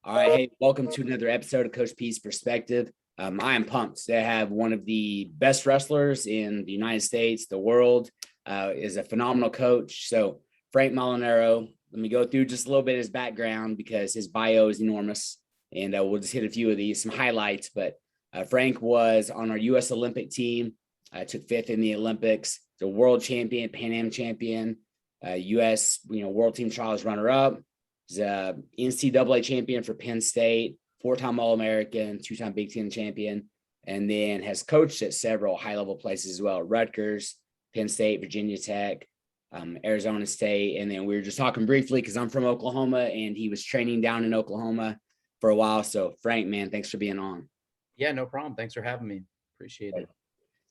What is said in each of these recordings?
All right, hey, welcome to another episode of Coach P's Perspective. I am pumped to have one of the best wrestlers in the United States, the world, is a phenomenal coach. So Frank Molinaro, let me go through just a little bit of his background because his bio is enormous, and we'll just hit a few of these, some highlights. But Frank was on our US Olympic team, took fifth in the Olympics, the world champion, Pan Am champion, US world team trials runner-up. He's a NCAA champion for Penn State, four-time All-American, two-time Big Ten champion, and then has coached at several high-level places as well: Rutgers, Penn State, Virginia Tech, Arizona State. And then we were just talking briefly because I'm from Oklahoma, and he was training down in Oklahoma for a while. So, Frank, man, thanks for being on. Yeah, no problem. Thanks for having me. Appreciate it.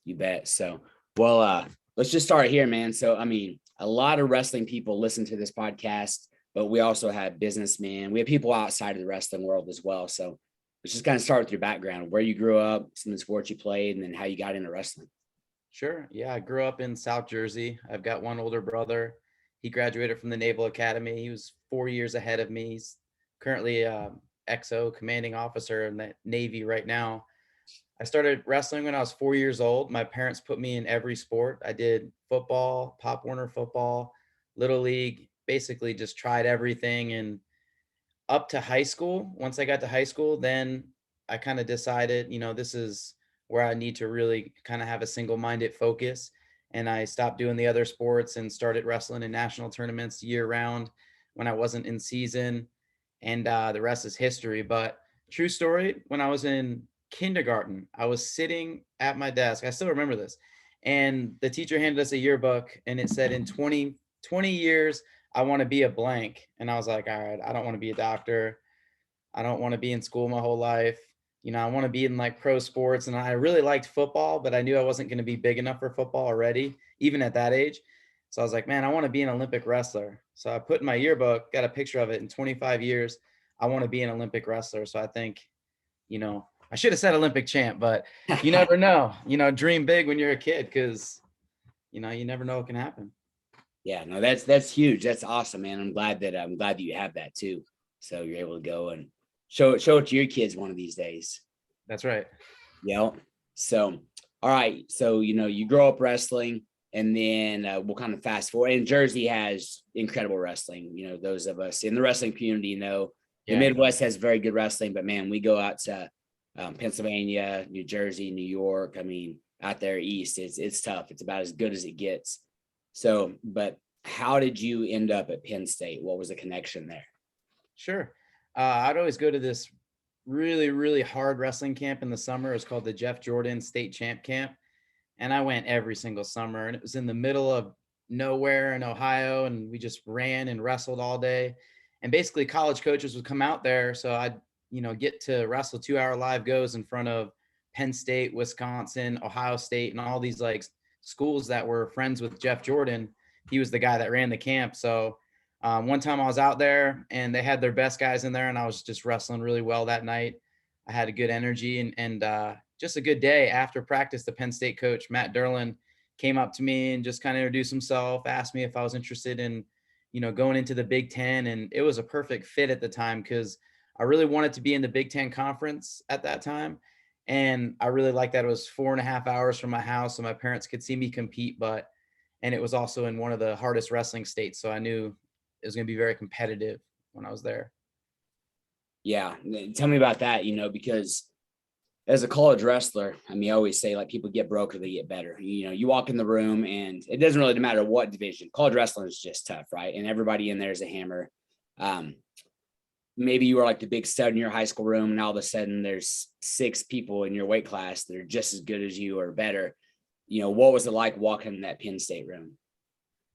You bet. So, well, let's just start here, man. So, I mean, a lot of wrestling people listen to this podcast, but we also have businessmen. We have people outside of the wrestling world as well. So let's just kind of start with your background, where you grew up, some of the sports you played, and then how you got into wrestling. Sure. Yeah, I grew up in South Jersey. I've got one older brother. He graduated from the Naval Academy. He was 4 years ahead of me. He's currently XO commanding officer in the Navy right now. I started wrestling when I was 4 years old. My parents put me in every sport. I did football, Pop Warner football, Little League, basically just tried everything. And up to high school, once I got to high school, then I kind of decided, this is where I need to really kind of have a single-minded focus. And I stopped doing the other sports and started wrestling in national tournaments year round when I wasn't in season. And the rest is history. But true story, when I was in kindergarten, I was sitting at my desk. I still remember this. And the teacher handed us a yearbook and it said, in 20 years, I want to be a blank. And I was like, all right, I don't want to be a doctor. I don't want to be in school my whole life. I want to be in like pro sports. And I really liked football, but I knew I wasn't going to be big enough for football already, even at that age. So I was like, man, I want to be an Olympic wrestler. So I put in my yearbook, got a picture of it. In 25 years, I want to be an Olympic wrestler. So I think, I should have said Olympic champ, but you never know, dream big when you're a kid, because, you never know what can happen. Yeah, no, that's huge. That's awesome, man. I'm glad that you have that too. So you're able to go and show it to your kids one of these days. That's right. Yeah. So, all right. So, you grow up wrestling, and then we'll kind of fast forward. And Jersey has incredible wrestling. Those of us in the wrestling community know the Midwest has very good wrestling, but man, we go out to Pennsylvania, New Jersey, New York. I mean, out there east, it's tough. It's about as good as it gets. So, but how did you end up at Penn State? What was the connection there? Sure. I'd always go to this really, really hard wrestling camp in the summer. It was called the Jeff Jordan State Champ Camp. And I went every single summer, and it was in the middle of nowhere in Ohio. And we just ran and wrestled all day. And basically college coaches would come out there. So I'd, get to wrestle 2-hour live goes in front of Penn State, Wisconsin, Ohio State, and all these like schools that were friends with Jeff Jordan. He was the guy that ran the camp. So one time I was out there and they had their best guys in there, and I was just wrestling really well that night. I had a good energy and just a good day. After practice, the Penn State coach, Matt Derlin, came up to me and just kind of introduced himself, asked me if I was interested in, going into the Big Ten. And it was a perfect fit at the time because I really wanted to be in the Big Ten conference at that time. And I really liked that it was 4.5 hours from my house, so my parents could see me compete, and it was also in one of the hardest wrestling states. So I knew it was going to be very competitive when I was there. Yeah. Tell me about that, because as a college wrestler, I mean, I always say like people get broke or they get better. You walk in the room and it doesn't really matter what division. College wrestling is just tough, right? And everybody in there is a hammer. Maybe you were like the big stud in your high school room, and all of a sudden there's 6 people in your weight class that are just as good as you or better. What was it like walking in that Penn State room?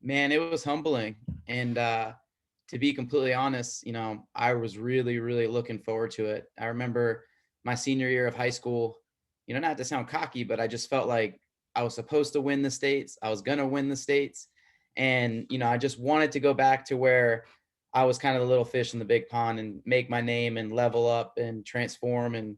Man, it was humbling. And to be completely honest, I was really, really looking forward to it. I remember my senior year of high school, not to sound cocky, but I just felt like I was supposed to win the states. I was going to win the states. And, I just wanted to go back to where I was kind of the little fish in the big pond and make my name and level up and transform and,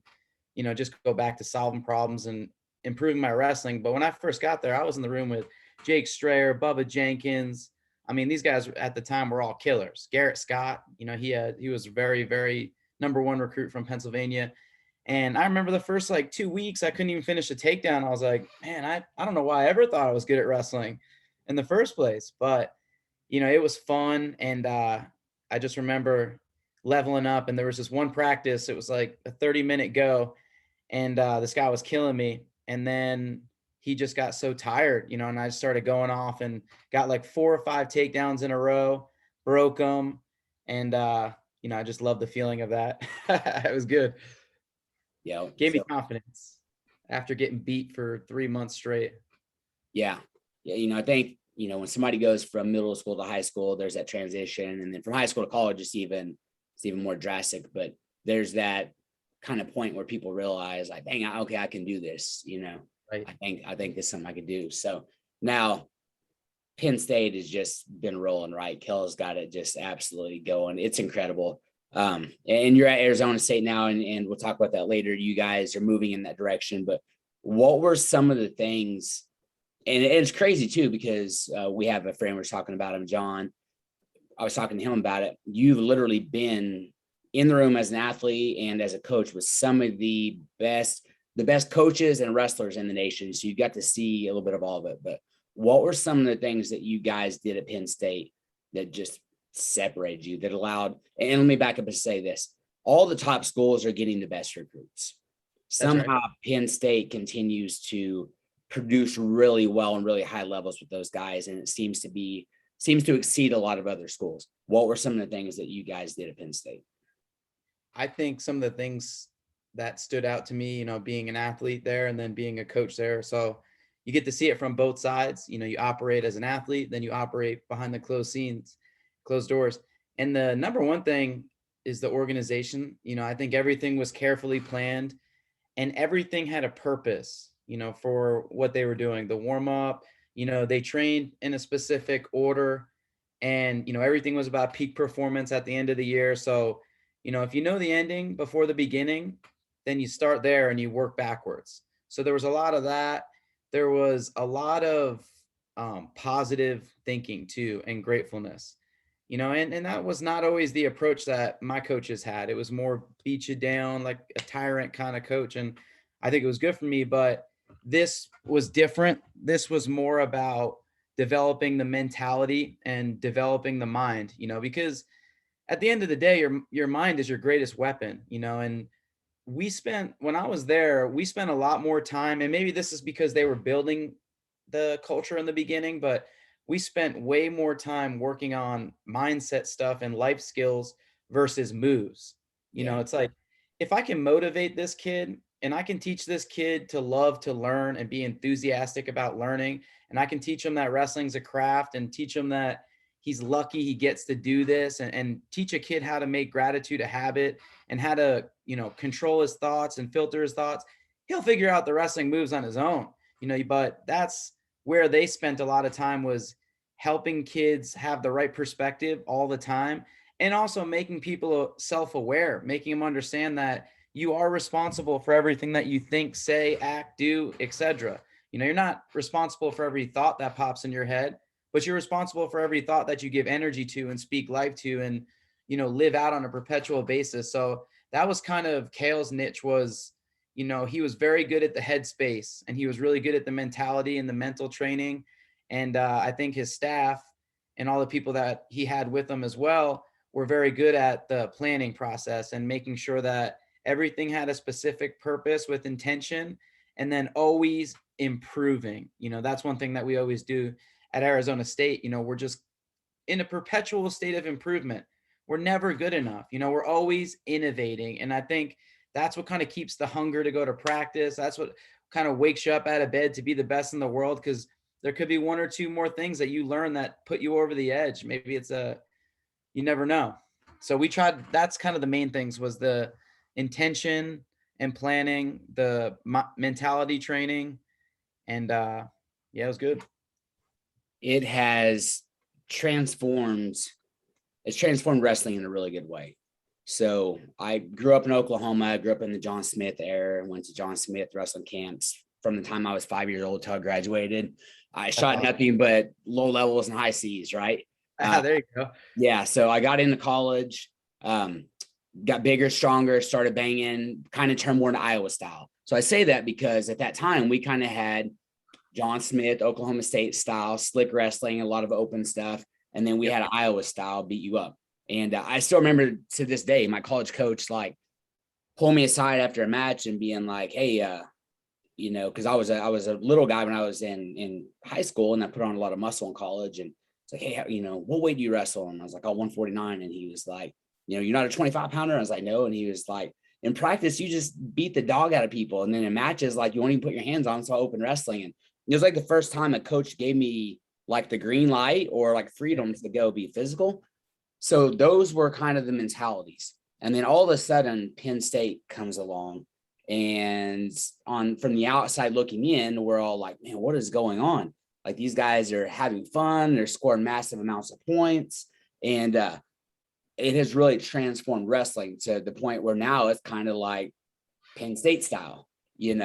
just go back to solving problems and improving my wrestling. But when I first got there, I was in the room with Jake Strayer, Bubba Jenkins. I mean, these guys at the time were all killers. Garrett Scott, he was very, very #1 recruit from Pennsylvania. And I remember the first like 2 weeks, I couldn't even finish a takedown. I was like, man, I don't know why I ever thought I was good at wrestling in the first place, but it was fun. And I just remember leveling up, and there was this one practice. It was like a 30-minute go, and this guy was killing me. And then he just got so tired, and I just started going off and got like 4 or 5 takedowns in a row, broke them. And, I just love the feeling of that. It was good. Yeah. Gave me confidence after getting beat for 3 months straight. Yeah. I think, when somebody goes from middle school to high school, there's that transition. And then from high school to college, it's even more drastic. But there's that kind of point where people realize, like, dang, okay, I can do this. Right. I think this is something I could do. So now Penn State has just been rolling, right? Kel's got it just absolutely going. It's incredible. And you're at Arizona State now, and we'll talk about that later. You guys are moving in that direction, but what were some of the things? And it's crazy too, because we have a friend, we're talking about him, John. I was talking to him about it. You've literally been in the room as an athlete and as a coach with some of the best coaches and wrestlers in the nation. So you got to see a little bit of all of it. But what were some of the things that you guys did at Penn State that just separated you, that allowed? And let me back up and say this: all the top schools are getting the best recruits. Somehow right. Penn State continues to produce really well and really high levels with those guys, and it seems to exceed a lot of other schools. What were some of the things that you guys did at Penn State? I think some of the things that stood out to me, being an athlete there and then being a coach there. So you get to see it from both sides. You operate as an athlete, then you operate behind the closed doors. And the #1 thing is the organization. I think everything was carefully planned, and everything had a purpose, for what they were doing. The warm up, they trained in a specific order, and, everything was about peak performance at the end of the year. So, if you know the ending before the beginning, then you start there and you work backwards. So there was a lot of that. There was a lot of positive thinking too, and gratefulness, and that was not always the approach that my coaches had. It was more beat you down, like a tyrant kind of coach. And I think it was good for me, but this was different. This was more about developing the mentality and developing the mind, because at the end of the day, your mind is your greatest weapon, and when I was there, we spent a lot more time, and maybe this is because they were building the culture in the beginning, but we spent way more time working on mindset stuff and life skills versus moves. It's like, if I can motivate this kid and I can teach this kid to love to learn and be enthusiastic about learning, and I can teach him that wrestling's a craft, and teach him that he's lucky he gets to do this, and teach a kid how to make gratitude a habit and how to, control his thoughts and filter his thoughts, he'll figure out the wrestling moves on his own, but that's where they spent a lot of time, was helping kids have the right perspective all the time. And also making people self-aware, making them understand that you are responsible for everything that you think, say, act, do, etc. You're not responsible for every thought that pops in your head, but you're responsible for every thought that you give energy to and speak life to, and, live out on a perpetual basis. So that was kind of Kale's niche, was, he was very good at the headspace, and he was really good at the mentality and the mental training. And I think his staff and all the people that he had with him as well were very good at the planning process and making sure that everything had a specific purpose with intention, and then always improving. That's one thing that we always do at Arizona State. We're just in a perpetual state of improvement. We're never good enough. We're always innovating. And I think that's what kind of keeps the hunger to go to practice. That's what kind of wakes you up out of bed to be the best in the world, because there could be 1 or 2 more things that you learn that put you over the edge. Maybe you never know. So we tried, that's kind of the main things, was the intention and planning, the mentality training. And it was good. It has transformed wrestling in a really good way. So I grew up in Oklahoma. I grew up in the John Smith era, went to John Smith wrestling camps from the time I was 5 years old till I graduated. I shot nothing but low levels and high C's, right? There you go. Yeah. So I got into college. got bigger, stronger, started banging, kind of turned more into Iowa style. So I say that because at that time we kind of had John Smith, Oklahoma State style, slick wrestling, a lot of open stuff. And then we had an Iowa style, beat you up. And I still remember to this day, my college coach, like, pull me aside after a match and being like, hey, because I was a little guy when I was in high school, and I put on a lot of muscle in college. And it's like, hey, what weight do you wrestle? And I was like, oh, 149. And he was like, you're not a 25 pounder. I was like, no. And he was like, in practice, you just beat the dog out of people. And then in matches, like, you won't even put your hands on. So open wrestling. And it was like the first time a coach gave me like the green light or like freedoms to go be physical. So those were kind of the mentalities. And then all of a sudden, Penn State comes along, and from the outside looking in, we're all like, man, what is going on? Like, these guys are having fun. They're scoring massive amounts of points. And it has really transformed wrestling to the point where now it's kind of like Penn State style, and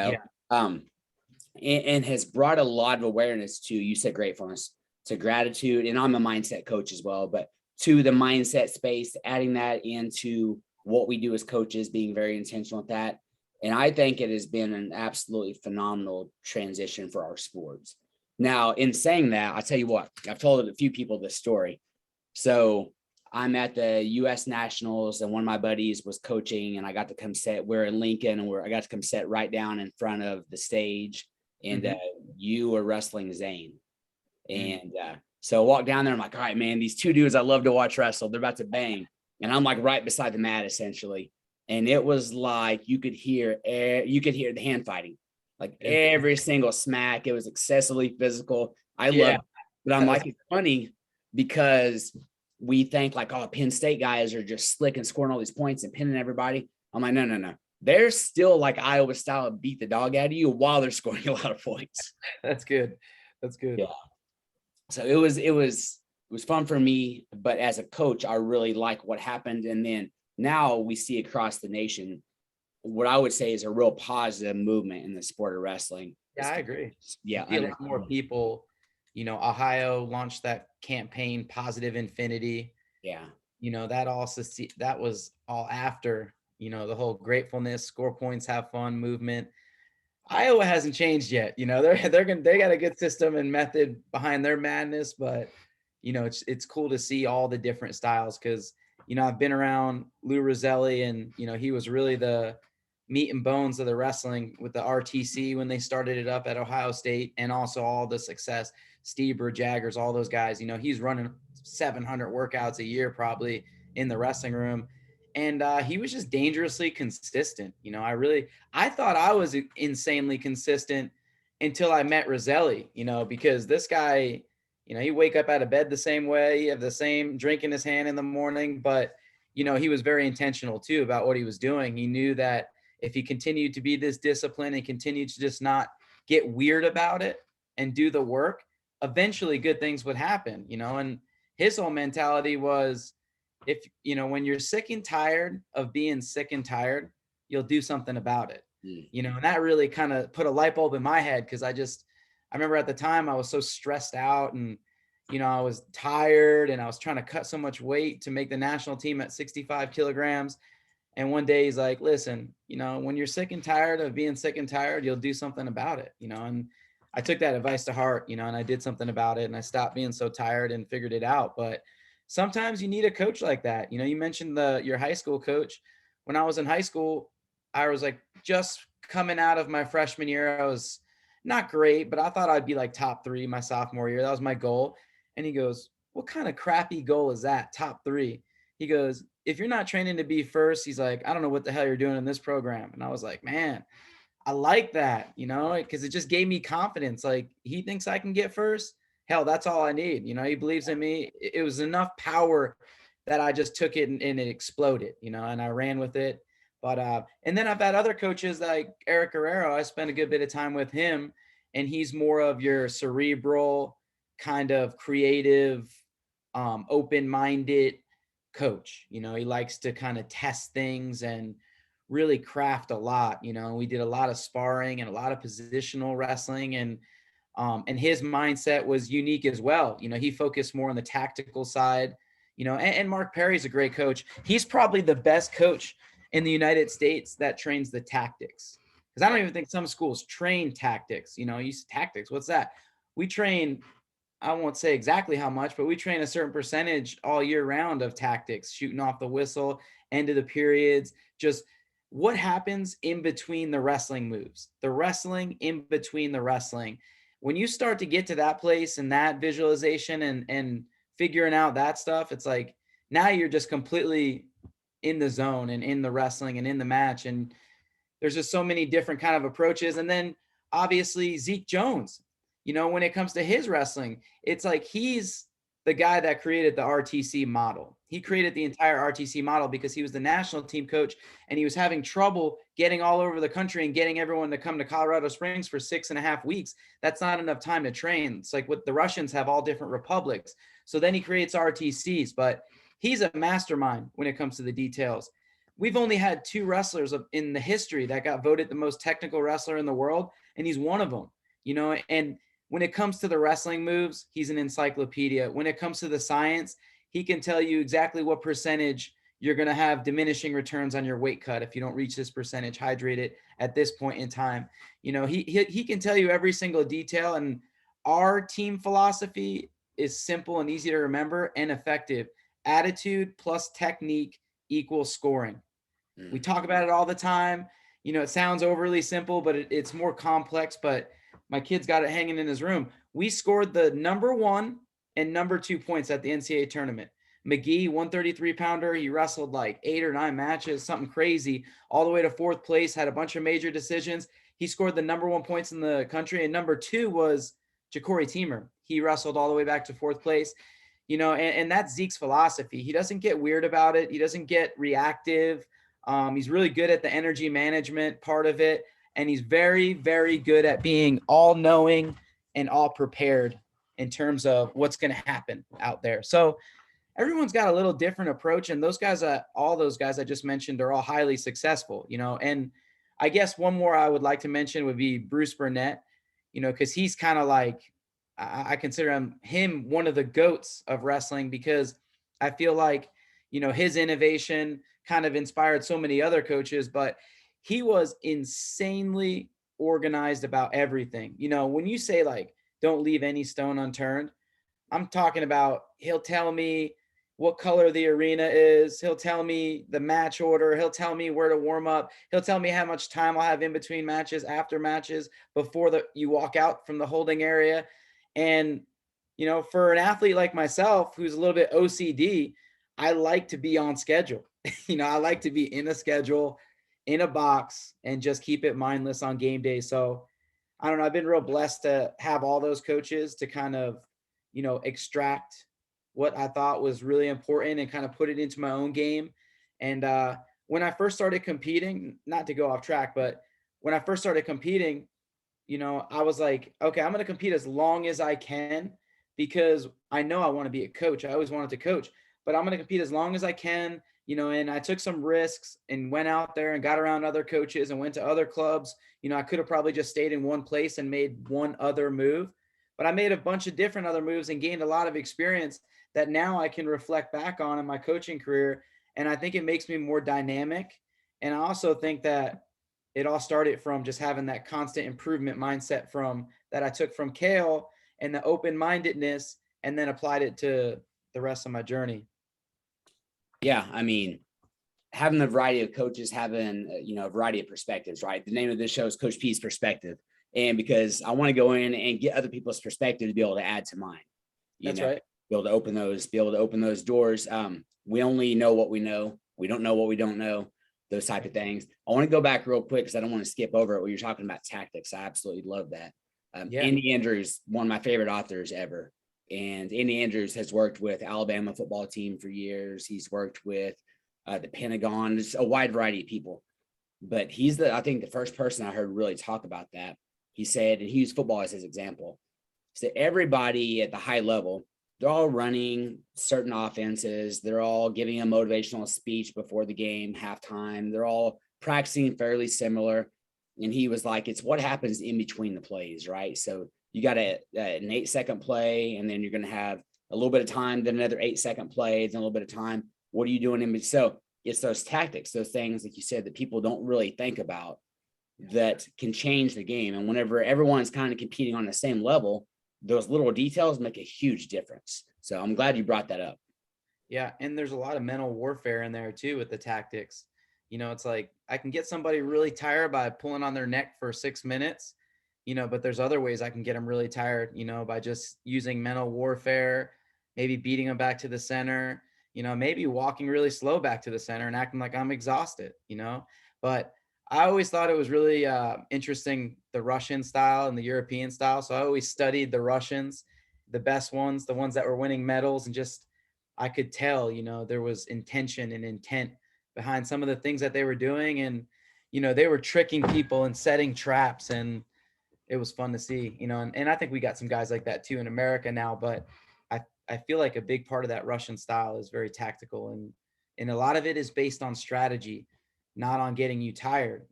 has brought a lot of awareness to, you said gratefulness, to gratitude. And I'm a mindset coach as well, but to the mindset space, adding that into what we do as coaches, being very intentional with that. And I think it has been an absolutely phenomenal transition for our sports. Now, in saying that, I'll tell you what, I've told a few people this story. So I'm at the US Nationals, and one of my buddies was coaching, and I got to come sit, we're in Lincoln, and I got to come sit right down in front of the stage, and you were wrestling Zane. And so I walked down there. I'm like, all right, man, these two dudes I love to watch wrestle, they're about to bang. And I'm like right beside the mat, essentially. And it was like you could hear the hand fighting, like every single smack. It was excessively physical. I love it. But I'm like, it's funny because we think like, oh, Penn State guys are just slick and scoring all these points and pinning everybody. I'm like, no. They're still like Iowa style, beat the dog out of you while they're scoring a lot of points. That's good. Yeah. So it was fun for me, but as a coach, I really like what happened. And then now we see across the nation, what I would say is a real positive movement in the sport of wrestling. Yeah, I agree. Yeah. A lot more people, Ohio launched that campaign, Positive Infinity. Yeah. That was all after, the whole gratefulness, score points, have fun movement. Iowa hasn't changed yet. They got a good system and method behind their madness, but it's cool to see all the different styles, because I've been around Lou Roselli, and he was really the meat and bones of the wrestling with the RTC when they started it up at Ohio State, and also all the success, Steve Jaggers, all those guys. He's running 700 workouts a year probably in the wrestling room. And he was just dangerously consistent. I thought I was insanely consistent until I met Roselli, because this guy, he wake up out of bed the same way, he have the same drink in his hand in the morning, but, he was very intentional too about what he was doing. He knew that if he continued to be this disciplined and continued to just not get weird about it and do the work, eventually good things would happen, and his whole mentality was, if when you're sick and tired of being sick and tired, you'll do something about it. And that really kind of put a light bulb in my head, because I remember at the time I was so stressed out, and I was tired, and I was trying to cut so much weight to make the national team at 65 kilograms. And one day he's like, listen, when you're sick and tired of being sick and tired, you'll do something about it. And I took that advice to heart, and I did something about it, and I stopped being so tired and figured it out. But sometimes you need a coach like that. You mentioned your high school coach. When I was in high school, I was like just coming out of my freshman year. I was not great, but I thought I'd be like top 3 my sophomore year. That was my goal. And he goes, what kind of crappy goal is that? Top 3. He goes, if you're not training to be first, he's like, I don't know what the hell you're doing in this program. And I was like, man, I like that, because it just gave me confidence. Like, he thinks I can get first. Hell, that's all I need. He believes in me. It was enough power that I just took it and it exploded, and I ran with it. But, and then I've had other coaches like Eric Guerrero. I spent a good bit of time with him, and he's more of your cerebral, kind of creative, open-minded coach. He likes to kind of test things and really craft a lot. We did a lot of sparring and a lot of positional wrestling, and his mindset was unique as well. He focused more on the tactical side. And Mark Perry's a great coach. He's probably the best coach in the United States that trains the tactics. Because I don't even think some schools train tactics. You say tactics. What's that? We train, I won't say exactly how much, but we train a certain percentage all year round of tactics, shooting off the whistle, end of the periods, just what happens in between the wrestling moves, the wrestling in between the wrestling. When you start to get to that place and that visualization and figuring out that stuff, it's like now you're just completely in the zone and in the wrestling and in the match. And there's just so many different kind of approaches. And then obviously Zeke Jones, when it comes to his wrestling, it's like he's the guy that created the RTC model. He created the entire RTC model because he was the national team coach and he was having trouble getting all over the country and getting everyone to come to Colorado Springs for 6.5 weeks. That's not enough time to train. It's like what the Russians have all different republics. So then he creates RTCs, but he's a mastermind when it comes to the details. We've only had 2 wrestlers in the history that got voted the most technical wrestler in the world, and he's one of them, and when it comes to the wrestling moves, he's an encyclopedia. When it comes to the science, he can tell you exactly what percentage you're going to have diminishing returns on your weight cut if you don't reach this percentage hydrated at this point in time. He can tell you every single detail, and our team philosophy is simple and easy to remember and effective. Attitude plus technique equals scoring. We talk about it all the time. It sounds overly simple, but it's more complex, but my kid's got it hanging in his room. We scored the number 1 and number 2 points at the NCAA tournament. McGee, 133-pounder. He wrestled like 8 or 9 matches, something crazy, all the way to 4th place, had a bunch of major decisions. He scored the number 1 points in the country. And number 2 was Ja'Cory Teamer. He wrestled all the way back to 4th place. And that's Zeke's philosophy. He doesn't get weird about it. He doesn't get reactive. He's really good at the energy management part of it. And he's very, very good at being all knowing and all prepared in terms of what's going to happen out there. So everyone's got a little different approach. And those guys, all those guys I just mentioned are all highly successful, and I guess one more I would like to mention would be Bruce Burnett, because he's kind of like, I consider him one of the GOATs of wrestling because I feel like, his innovation kind of inspired so many other coaches, but he was insanely organized about everything. When you say like, don't leave any stone unturned, I'm talking about he'll tell me what color the arena is. He'll tell me the match order. He'll tell me where to warm up. He'll tell me how much time I'll have in between matches, after matches, before you walk out from the holding area. And, for an athlete like myself, who's a little bit OCD, I like to be on schedule. I like to be in a schedule, in a box, and just keep it mindless on game day. So I don't know. I've been real blessed to have all those coaches to kind of, extract what I thought was really important and kind of put it into my own game. And when I first started competing, not to go off track, but when I first started competing, I was like, okay, I'm going to compete as long as I can because I know I want to be a coach. I always wanted to coach, but I'm going to compete as long as I can, and I took some risks and went out there and got around other coaches and went to other clubs. I could have probably just stayed in one place and made one other move, but I made a bunch of different other moves and gained a lot of experience that now I can reflect back on in my coaching career. And I think it makes me more dynamic. And I also think that it all started from just having that constant improvement mindset that I took from Kale and the open-mindedness, and then applied it to the rest of my journey. Yeah. I mean, having the variety of coaches, having, a variety of perspectives, right? The name of this show is Coach P's Perspective. And because I want to go in and get other people's perspective to be able to add to mine. That's right. Be able to open those doors. We only know what we know. We don't know what we don't know, those type of things. I want to go back real quick because I don't want to skip over it when you're talking about tactics. I absolutely love that. Andy Andrews, one of my favorite authors ever. And Andy Andrews has worked with Alabama football team for years. He's worked with the Pentagon, just a wide variety of people. But he's I think the first person I heard really talk about that. He said, and he used football as his example. He said, everybody at the high level, they're all running certain offenses. They're all giving a motivational speech before the game, halftime. They're all practicing fairly similar. And he was like, it's what happens in between the plays, right? So you got an 8-second play, and then you're going to have a little bit of time, then another 8-second play, then a little bit of time. What are you doing in between? So it's those tactics, those things, like you said, that people don't really think about that can change the game. And whenever everyone's kind of competing on the same level, those little details make a huge difference. So I'm glad you brought that up. Yeah. And there's a lot of mental warfare in there too with the tactics. It's like I can get somebody really tired by pulling on their neck for 6 minutes, but there's other ways I can get them really tired, by just using mental warfare, maybe beating them back to the center, maybe walking really slow back to the center and acting like I'm exhausted, but I always thought it was really interesting, the Russian style and the European style. So I always studied the Russians, the best ones, the ones that were winning medals, and just, I could tell, there was intention and intent behind some of the things that they were doing. And, they were tricking people and setting traps, and it was fun to see, and I think we got some guys like that too in America now, but I feel like a big part of that Russian style is very tactical, and a lot of it is based on strategy, not on getting you tired.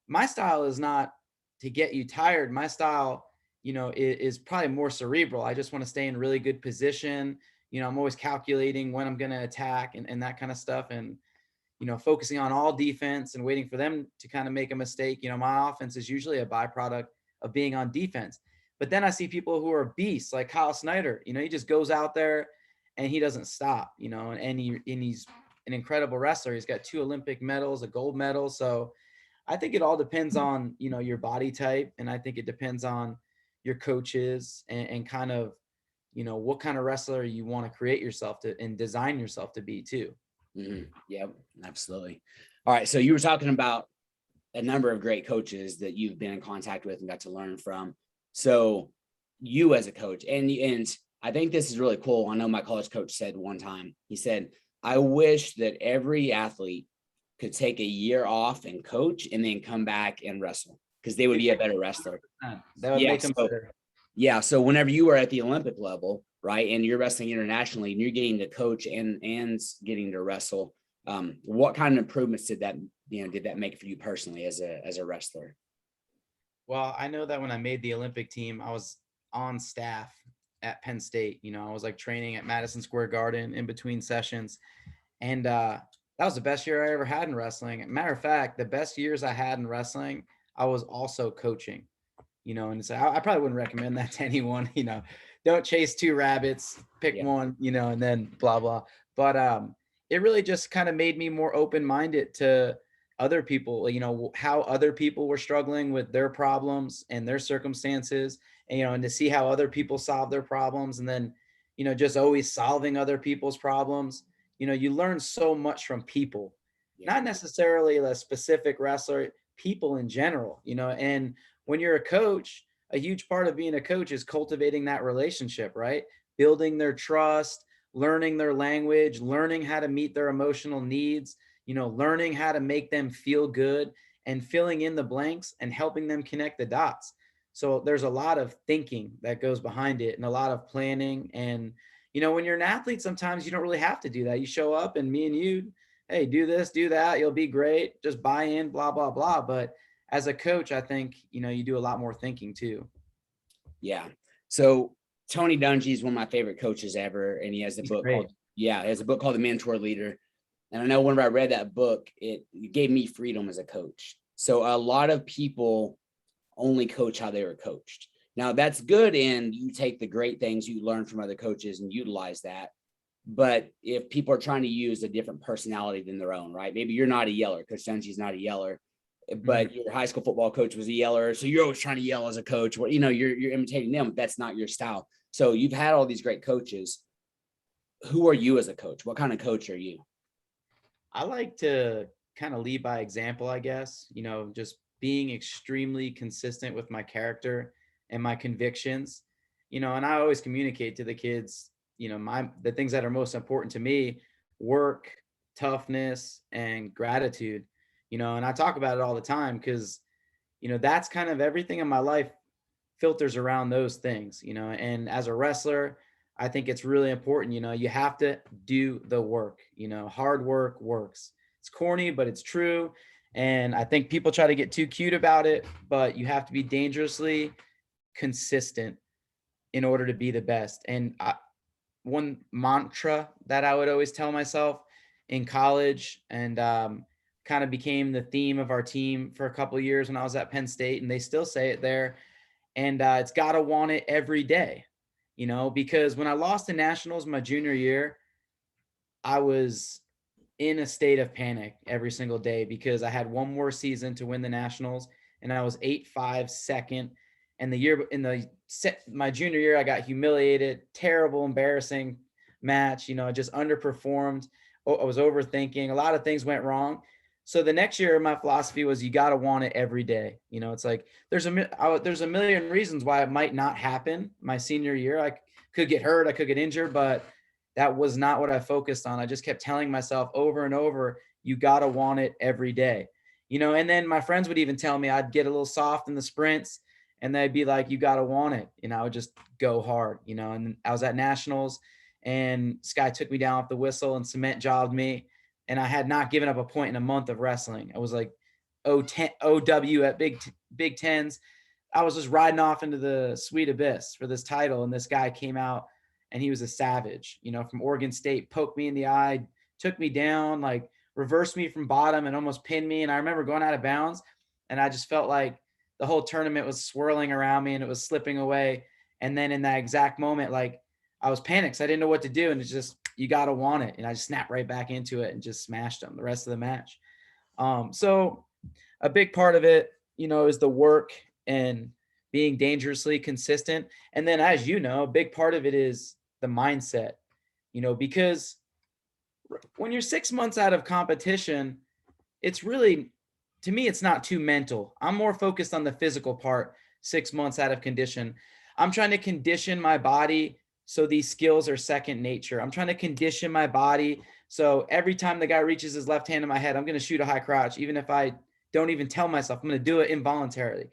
My style is not to get you tired. My style, is probably more cerebral. I just want to stay in really good position. I'm always calculating when I'm going to attack and that kind of stuff. And, focusing on all defense and waiting for them to kind of make a mistake. My offense is usually a byproduct of being on defense. But then I see people who are beasts like Kyle Snyder. He just goes out there and he doesn't stop, and he's an incredible wrestler. He's got 2 Olympic medals, a gold medal. So I think it all depends on, your body type. And I think it depends on your coaches and kind of, what kind of wrestler you want to create yourself to and design yourself to be too. Mm-hmm. Yep, absolutely. All right. So you were talking about a number of great coaches that you've been in contact with and got to learn from. So you as a coach, and I think this is really cool. I know my college coach said one time, he said, I wish that every athlete could take a year off and coach and then come back and wrestle, because they would be a better wrestler. That would make them better. Yeah. So whenever you are at the Olympic level, right, and you're wrestling internationally and you're getting to coach and getting to wrestle, what kind of improvements did that make for you personally as a wrestler? Well, I know that when I made the Olympic team, I was on staff at Penn State. I was like training at Madison Square Garden in between sessions. And that was the best year I ever had in wrestling. Matter of fact, the best years I had in wrestling, I was also coaching, and so I probably wouldn't recommend that to anyone. Don't chase 2 rabbits, pick one, and then blah, blah. But it really just kind of made me more open-minded to other people, how other people were struggling with their problems and their circumstances, and to see how other people solve their problems. And then, just always solving other people's problems. You learn so much from people, not necessarily a specific wrestler, people in general, and when you're a coach, a huge part of being a coach is cultivating that relationship, right? Building their trust, learning their language, learning how to meet their emotional needs, learning how to make them feel good, and filling in the blanks and helping them connect the dots. So there's a lot of thinking that goes behind it and a lot of planning. And, when you're an athlete, sometimes you don't really have to do that. You show up and me and you, hey, do this, do that. You'll be great. Just buy in, blah, blah, blah. But as a coach, I think, you do a lot more thinking too. Yeah. So Tony Dungy is one of my favorite coaches ever. And he has a book called The Mentor Leader. And I know whenever I read that book, it gave me freedom as a coach. So a lot of people only coach how they were coached. Now that's good. And you take the great things you learn from other coaches and utilize that. But if people are trying to use a different personality than their own, right? Maybe you're not a yeller. Coach Dungy's not a yeller, but your high school football coach was a yeller. So you're always trying to yell as a coach. Well, you're imitating them. That's not your style. So you've had all these great coaches. Who are you as a coach? What kind of coach are you? I like to kind of lead by example, I guess, just being extremely consistent with my character and my convictions, and I always communicate to the kids, the things that are most important to me: work, toughness, and gratitude, and I talk about it all the time because, that's kind of everything in my life filters around those things, and as a wrestler, I think it's really important, you have to do the work, hard work works. It's corny, but it's true. And I think people try to get too cute about it, but you have to be dangerously consistent in order to be the best. And one mantra that I would always tell myself in college, and kind of became the theme of our team for a couple of years when I was at Penn State, and they still say it there. And it's gotta want it every day, because when I lost the nationals my junior year, I was in a state of panic every single day because I had one more season to win the nationals, and I was 8-5 second. And my junior year, I got humiliated, terrible, embarrassing match. I just underperformed. I was overthinking. A lot of things went wrong. So the next year, my philosophy was you got to want it every day. It's like there's a million reasons why it might not happen my senior year. I could get hurt, I could get injured, but that was not what I focused on. I just kept telling myself over and over, you got to want it every day. And then my friends would even tell me I'd get a little soft in the sprints, and they'd be like, you got to want it. I would just go hard, and I was at nationals, and Sky took me down off the whistle and cement jobbed me. And I had not given up a point in a month of wrestling. I was like OW at Big Tens. I was just riding off into the sweet abyss for this title. And this guy came out, and he was a savage, from Oregon State, poked me in the eye, took me down, like reversed me from bottom and almost pinned me. And I remember going out of bounds, and I just felt like the whole tournament was swirling around me and it was slipping away. And then in that exact moment, like I was panicked. So I didn't know what to do. And it's just, you got to want it. And I just snapped right back into it and just smashed them the rest of the match. So a big part of it, is the work and being dangerously consistent. And then, as a big part of it is the mindset, because when you're 6 months out of competition, it's really, to me, it's not too mental. I'm more focused on the physical part. 6 months out of condition, I'm trying to condition my body so these skills are second nature. I'm trying to condition my body so every time the guy reaches his left hand in my head, I'm going to shoot a high crouch, even if I don't even tell myself. I'm going to do it involuntarily.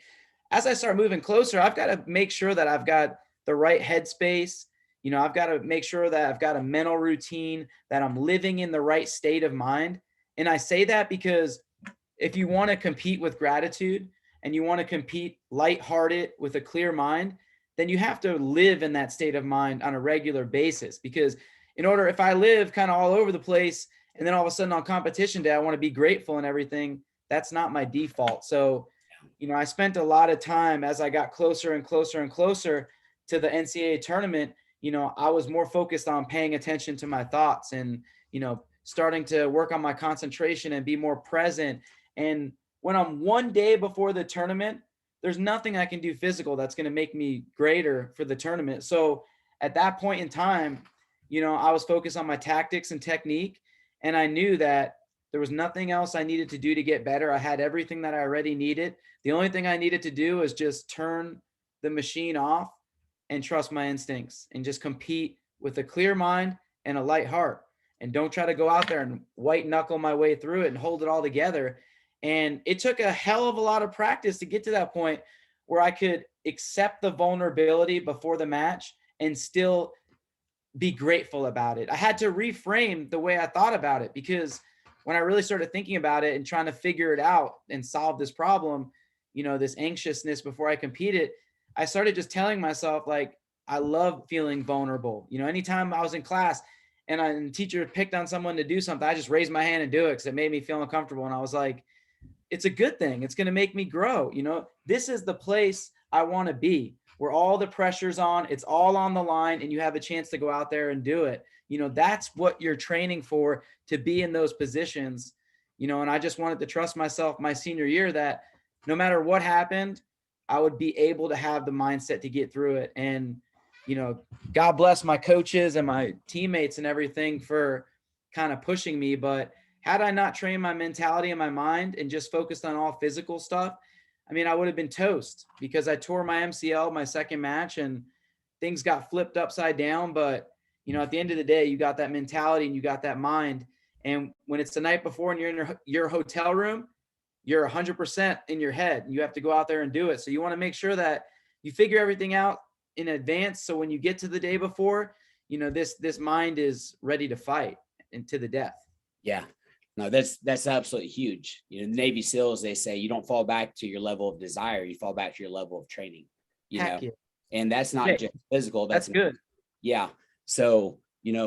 As I start moving closer, I've got to make sure that I've got the right headspace. I've got to make sure that I've got a mental routine, that I'm living in the right state of mind. And I say that because if you want to compete with gratitude and you want to compete lighthearted with a clear mind, then you have to live in that state of mind on a regular basis. Because if I live kind of all over the place and then all of a sudden on competition day, I want to be grateful and everything, that's not my default. So, I spent a lot of time as I got closer and closer and closer to the NCAA tournament. I was more focused on paying attention to my thoughts and, starting to work on my concentration and be more present. And when I'm one day before the tournament, there's nothing I can do physical that's going to make me greater for the tournament. So at that point in time, I was focused on my tactics and technique, and I knew that there was nothing else I needed to do to get better. I had everything that I already needed. The only thing I needed to do was just turn the machine off and trust my instincts and just compete with a clear mind and a light heart. And don't try to go out there and white knuckle my way through it and hold it all together. And it took a hell of a lot of practice to get to that point where I could accept the vulnerability before the match and still be grateful about it. I had to reframe the way I thought about it, because when I really started thinking about it and trying to figure it out and solve this problem, this anxiousness before I competed, I started just telling myself, like, I love feeling vulnerable. Anytime I was in class and the teacher picked on someone to do something, I just raised my hand and do it because it made me feel uncomfortable. And I was like, it's a good thing. It's going to make me grow. This is the place I want to be, where all the pressure's on, it's all on the line, and you have a chance to go out there and do it. That's what you're training for, to be in those positions, and I just wanted to trust myself my senior year that no matter what happened, I would be able to have the mindset to get through it. And, God bless my coaches and my teammates and everything for kind of pushing me. But had I not trained my mentality and my mind and just focused on all physical stuff, I would have been toast, because I tore my MCL my second match and things got flipped upside down. But, at the end of the day, you got that mentality and you got that mind. And when it's the night before and you're in your hotel room, you're 100% in your head. You have to go out there and do it. So you want to make sure that you figure everything out in advance. So when you get to the day before, this mind is ready to fight and to the death. Yeah. No, that's absolutely huge. Navy SEALs, they say you don't fall back to your level of desire, you fall back to your level of training. Heck yeah. And that's not just physical. That's good. Yeah. So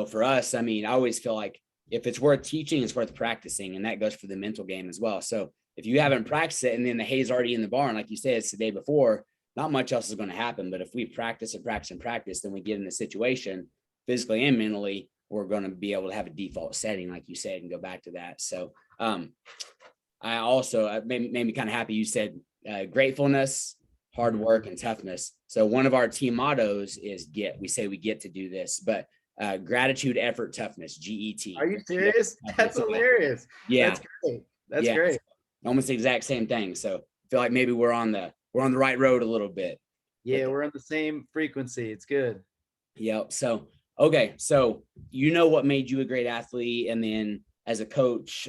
for us, I mean, I always feel like if it's worth teaching, it's worth practicing. And that goes for the mental game as well. So if you haven't practiced it and then the hay's already in the barn, like you said, it's the day before, not much else is going to happen. But if we practice and practice and practice, then we get in a situation physically and mentally, we're going to be able to have a default setting, like you said, and go back to that. So I also made me kind of happy. You said gratefulness, hard work, and toughness. So one of our team mottos is we say we get to do this, but gratitude, effort, toughness, GET. Are you serious? That's hilarious. Yeah. That's great. That's great. Almost the exact same thing. So I feel like maybe we're on the right road a little bit. Yeah, we're on the same frequency. It's good. Yep. So, okay. So, what made you a great athlete. And then as a coach,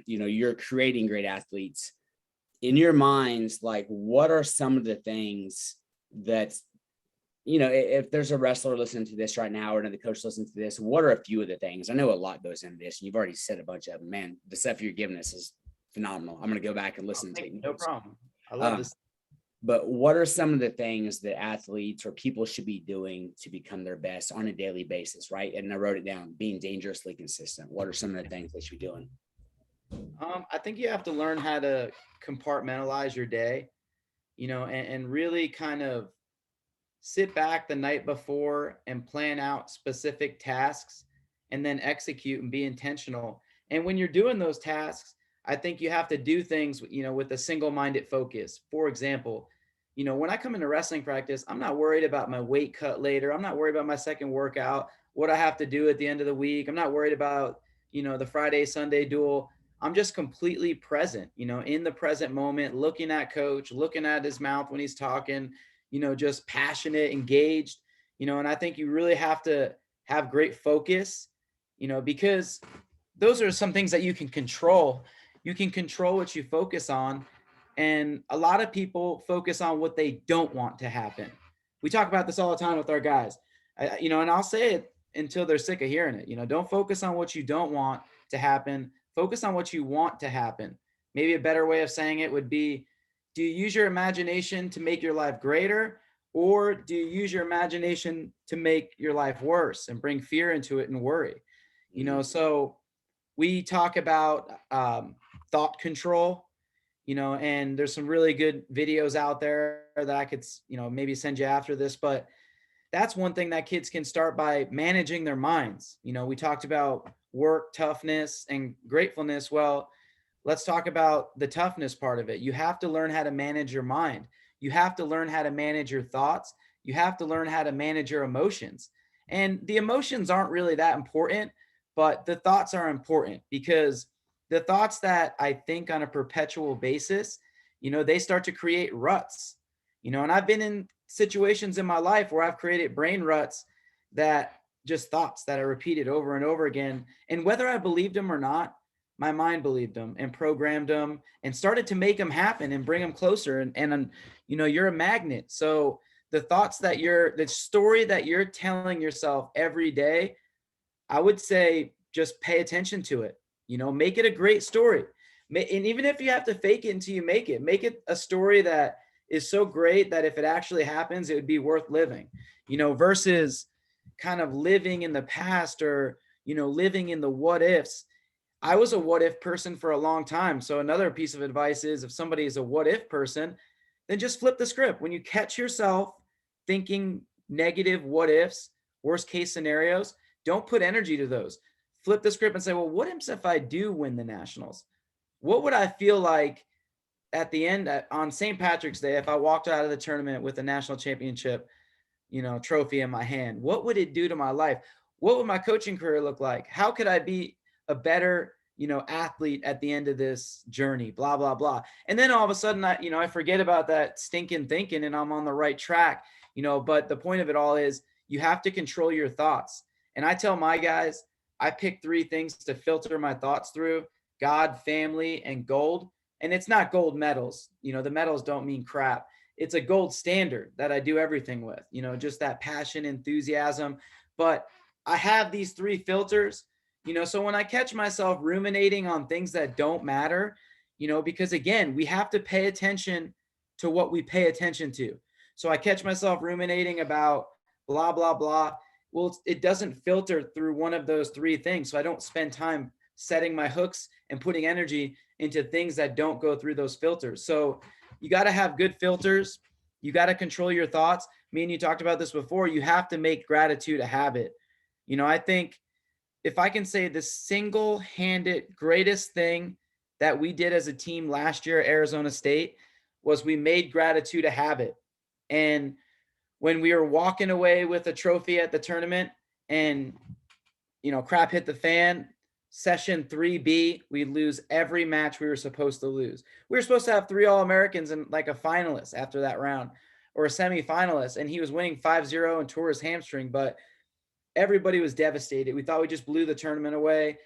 you're creating great athletes. In your minds, like, what are some of the things that, if there's a wrestler listening to this right now or another coach listening to this, what are a few of the things? I know a lot goes into this, and you've already said a bunch of them. Man, the stuff you're giving us is phenomenal. I'm going to go back and listen to it. No problem. I love this. But what are some of the things that athletes or people should be doing to become their best on a daily basis, right? And I wrote it down, being dangerously consistent. What are some of the things they should be doing? I think you have to learn how to compartmentalize your day, and really kind of sit back the night before and plan out specific tasks and then execute and be intentional. And when you're doing those tasks, I think you have to do things, with a single-minded focus. For example, when I come into wrestling practice, I'm not worried about my weight cut later. I'm not worried about my second workout, what I have to do at the end of the week. I'm not worried about, the Friday, Sunday duel. I'm just completely present, in the present moment, looking at coach, looking at his mouth when he's talking, just passionate, engaged, and I think you really have to have great focus, because those are some things that you can control. You can control what you focus on. And a lot of people focus on what they don't want to happen. We talk about this all the time with our guys, and I'll say it until they're sick of hearing it. Don't focus on what you don't want to happen. Focus on what you want to happen. Maybe a better way of saying it would be, do you use your imagination to make your life greater, or do you use your imagination to make your life worse and bring fear into it and worry? So we talk about thought control, and there's some really good videos out there that I could, maybe send you after this, but that's one thing that kids can start by managing their minds. We talked about work, toughness, and gratefulness. Well, let's talk about the toughness part of it. You have to learn how to manage your mind. You have to learn how to manage your thoughts. You have to learn how to manage your emotions. And the emotions aren't really that important, but the thoughts are important, because the thoughts that I think on a perpetual basis, they start to create ruts, and I've been in situations in my life where I've created brain ruts that just thoughts that are repeated over and over again. And whether I believed them or not, my mind believed them and programmed them and started to make them happen and bring them closer. And you're a magnet. So the thoughts the story that you're telling yourself every day, I would say just pay attention to it. Make it a great story. And even if you have to fake it until you make it a story that is so great that if it actually happens, it would be worth living, versus kind of living in the past or, living in the what ifs. I was a what if person for a long time. So another piece of advice is, if somebody is a what if person, then just flip the script. When you catch yourself thinking negative what ifs, worst case scenarios, don't put energy to those. Flip the script and say, well, what if I do win the nationals? What would I feel like at the end on St. Patrick's Day if I walked out of the tournament with a national championship, trophy in my hand? What would it do to my life? What would my coaching career look like? How could I be a better, athlete at the end of this journey? Blah, blah, blah. And then all of a sudden, I forget about that stinking thinking and I'm on the right track, but the point of it all is you have to control your thoughts. And I tell my guys, I pick 3 things to filter my thoughts through: God, family, and gold. And it's not gold medals. The medals don't mean crap. It's a gold standard that I do everything with, just that passion, enthusiasm. But I have these 3 filters, so when I catch myself ruminating on things that don't matter, because again, we have to pay attention to what we pay attention to. So I catch myself ruminating about blah, blah, blah. Well, it doesn't filter through one of those three things. So I don't spend time setting my hooks and putting energy into things that don't go through those filters. So you got to have good filters. You got to control your thoughts. Me and you talked about this before. You have to make gratitude a habit. I think if I can say the single-handed greatest thing that we did as a team last year at Arizona State was we made gratitude a habit. And when we were walking away with a trophy at the tournament and, crap hit the fan, session 3B, we lose every match we were supposed to lose. We were supposed to have 3 All-Americans and like a finalist after that round or a semifinalist. And he was winning 5-0 and tore his hamstring, but everybody was devastated. We thought we just blew the tournament away.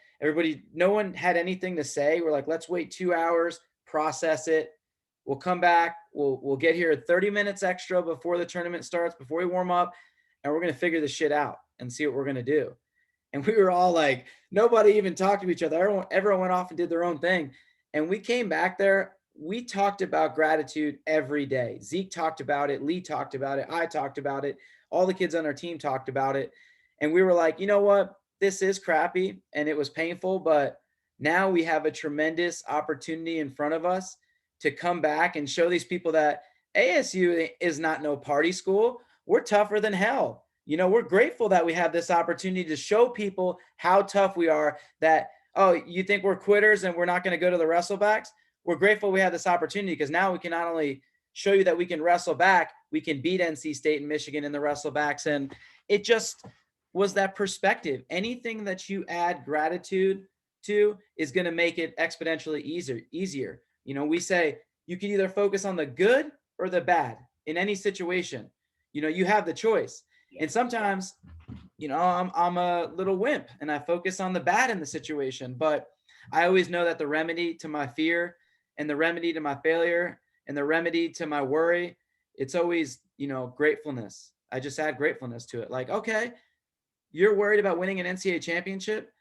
No one had anything to say. We're like, let's wait 2 hours, process it. We'll come back. We'll get here 30 minutes extra before the tournament starts, before we warm up, and we're going to figure this shit out and see what we're going to do. And we were all like, nobody even talked to each other. Everyone went off and did their own thing. And we came back there. We talked about gratitude every day. Zeke talked about it. Lee talked about it. I talked about it. All the kids on our team talked about it. And we were like, you know what? This is crappy and it was painful, but now we have a tremendous opportunity in front of us to come back and show these people that ASU is not no party school. We're tougher than hell. We're grateful that we have this opportunity to show people how tough we are, that, oh, you think we're quitters and we're not going to go to the wrestlebacks? We're grateful we have this opportunity because now we can not only show you that we can wrestle back, we can beat NC State and Michigan in the wrestlebacks. And it just was that perspective. Anything that you add gratitude to is going to make it exponentially easier. We say you can either focus on the good or the bad in any situation. You have the choice. And sometimes, I'm a little wimp and I focus on the bad in the situation, but I always know that the remedy to my fear and the remedy to my failure and the remedy to my worry, it's always, gratefulness. I just add gratefulness to it. Like, okay, you're worried about winning an NCAA championship.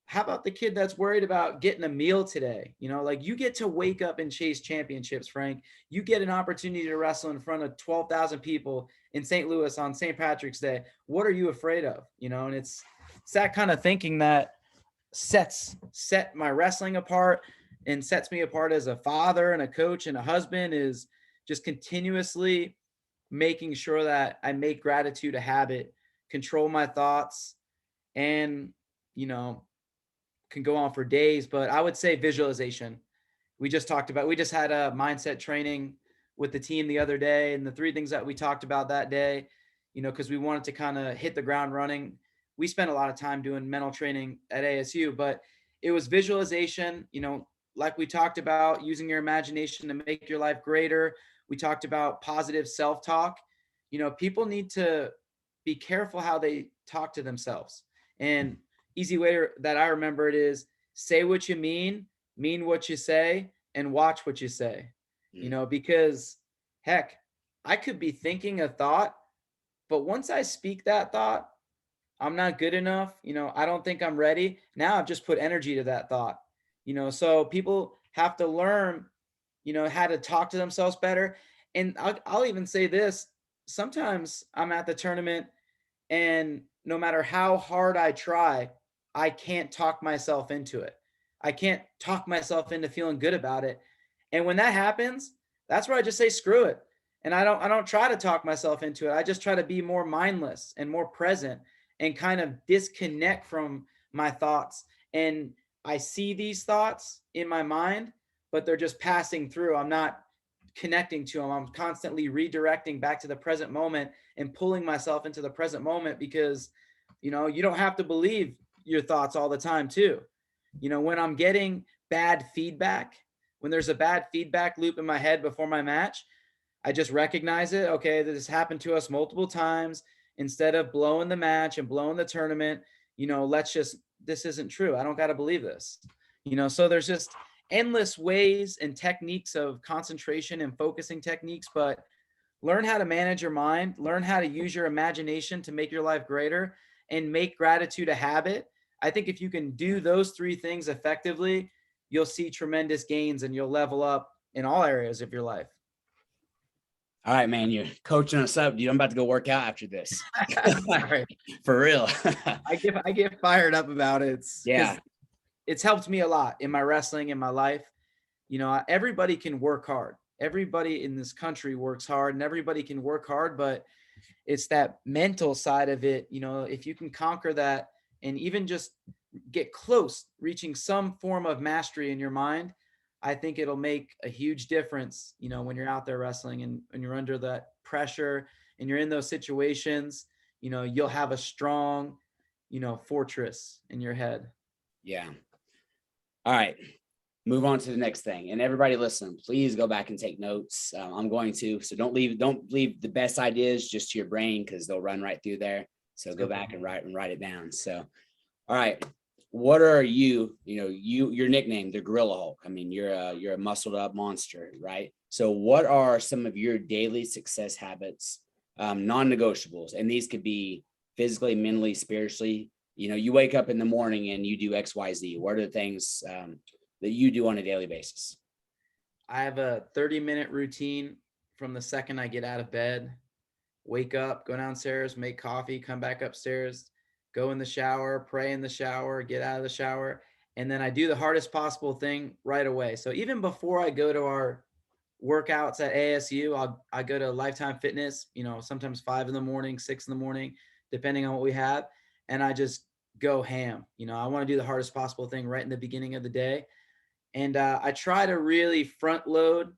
How about the kid that's worried about getting a meal today? Like you get to wake up and chase championships, Frank. You get an opportunity to wrestle in front of 12,000 people in St. Louis on St. Patrick's Day. What are you afraid of? And it's that kind of thinking that set my wrestling apart and sets me apart as a father and a coach and a husband, is just continuously making sure that I make gratitude a habit, control my thoughts, and, can go on for days, but I would say visualization. We just had a mindset training with the team the other day. And the 3 things that we talked about that day, because we wanted to kind of hit the ground running. We spent a lot of time doing mental training at ASU, but it was visualization, like we talked about, using your imagination to make your life greater. We talked about positive self-talk. People need to be careful how they talk to themselves. And easy way that I remember it is say what you mean what you say, and watch what you say. Because heck, I could be thinking a thought, but once I speak that thought, I'm not good enough. I don't think I'm ready. Now I've just put energy to that thought. So people have to learn, how to talk to themselves better. And I'll even say this, sometimes I'm at the tournament and no matter how hard I try, I can't talk myself into it. I can't talk myself into feeling good about it. And when that happens, that's where I just say, screw it. And I don't try to talk myself into it. I just try to be more mindless and more present and kind of disconnect from my thoughts. And I see these thoughts in my mind, but they're just passing through. I'm not connecting to them. I'm constantly redirecting back to the present moment and pulling myself into the present moment because, you don't have to believe your thoughts all the time too. When I'm getting bad feedback, when there's a bad feedback loop in my head before my match, I just recognize it. Okay, this happened to us multiple times. Instead of blowing the match and blowing the tournament, this isn't true. I don't got to believe this. So there's just endless ways and techniques of concentration and focusing techniques, but learn how to manage your mind, learn how to use your imagination to make your life greater, and make gratitude a habit. I think if you can do those 3 things effectively, you'll see tremendous gains and you'll level up in all areas of your life. All right, man, you're coaching us up, dude. I'm about to go work out after this. Sorry. For real. I get fired up about it. Yeah. It's helped me a lot in my wrestling, in my life. You know, everybody can work hard. Everybody in this country works hard, and everybody can work hard, but it's that mental side of it. You know, if you can conquer that and even just get close, reaching some form of mastery in your mind, I think it'll make a huge difference, you know, when you're out there wrestling and you're under that pressure and you're in those situations, you know, you'll have a strong, you know, fortress in your head. Yeah. All right. Move on to the next thing. And everybody listen, please go back and take notes. I'm going to, so don't leave the best ideas just to your brain, because they'll run right through there. So go back and write it down. So, all right. What are your nickname, the Gorilla Hulk? I mean, you're a muscled up monster, right? So what are some of your daily success habits, non-negotiables? And these could be physically, mentally, spiritually. You know, you wake up in the morning and you do X, Y, Z. What are the things that you do on a daily basis? I have a 30-minute routine from the second I get out of bed, wake up, go downstairs, make coffee, come back upstairs, go in the shower, pray in the shower, get out of the shower. And then I do the hardest possible thing right away. So even before I go to our workouts at ASU, I go to Lifetime Fitness, you know, sometimes 5 in the morning, 6 in the morning, depending on what we have. And I just go ham. You know, I want to do the hardest possible thing right in the beginning of the day. And I try to really front load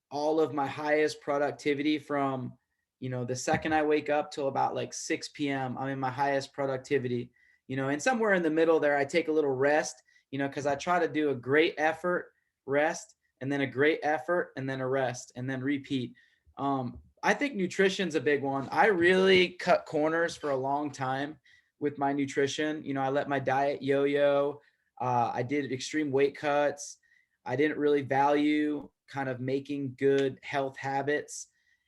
all of my highest productivity from, you know, the second I wake up till about like 6 p.m. I'm in my highest productivity, you know, and somewhere in the middle there, I take a little rest, you know, because I try to do a great effort, rest, and then a great effort, and then a rest, and then repeat. I think nutrition's a big one. I really cut corners for a long time with my nutrition. You know, I let my diet yo-yo. I did extreme weight cuts. I didn't really value kind of making good health habits.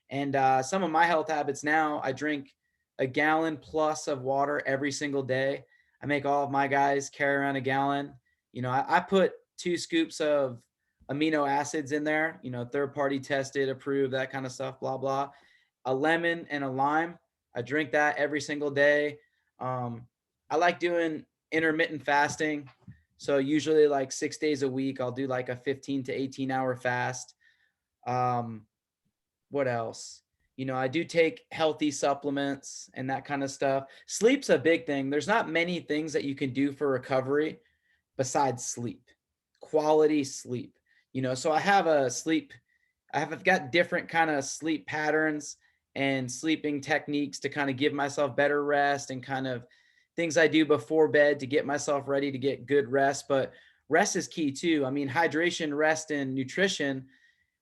And some of my health habits now, I drink a gallon plus of water every single day. I make all of my guys carry around a gallon. You know, I put 2 scoops of amino acids in there, you know, third party tested, approved, that kind of stuff, blah, blah. A lemon and a lime. I drink that every single day. I like doing intermittent fasting. So usually like 6 days a week, I'll do like a 15 to 18-hour fast. What else? You know, I do take healthy supplements and that kind of stuff. Sleep's a big thing. There's not many things that you can do for recovery besides sleep, quality sleep. You know, so I've got different kind of sleep patterns and sleeping techniques to kind of give myself better rest, and kind of things I do before bed to get myself ready to get good rest. But rest is key too. I mean, hydration, rest, and nutrition,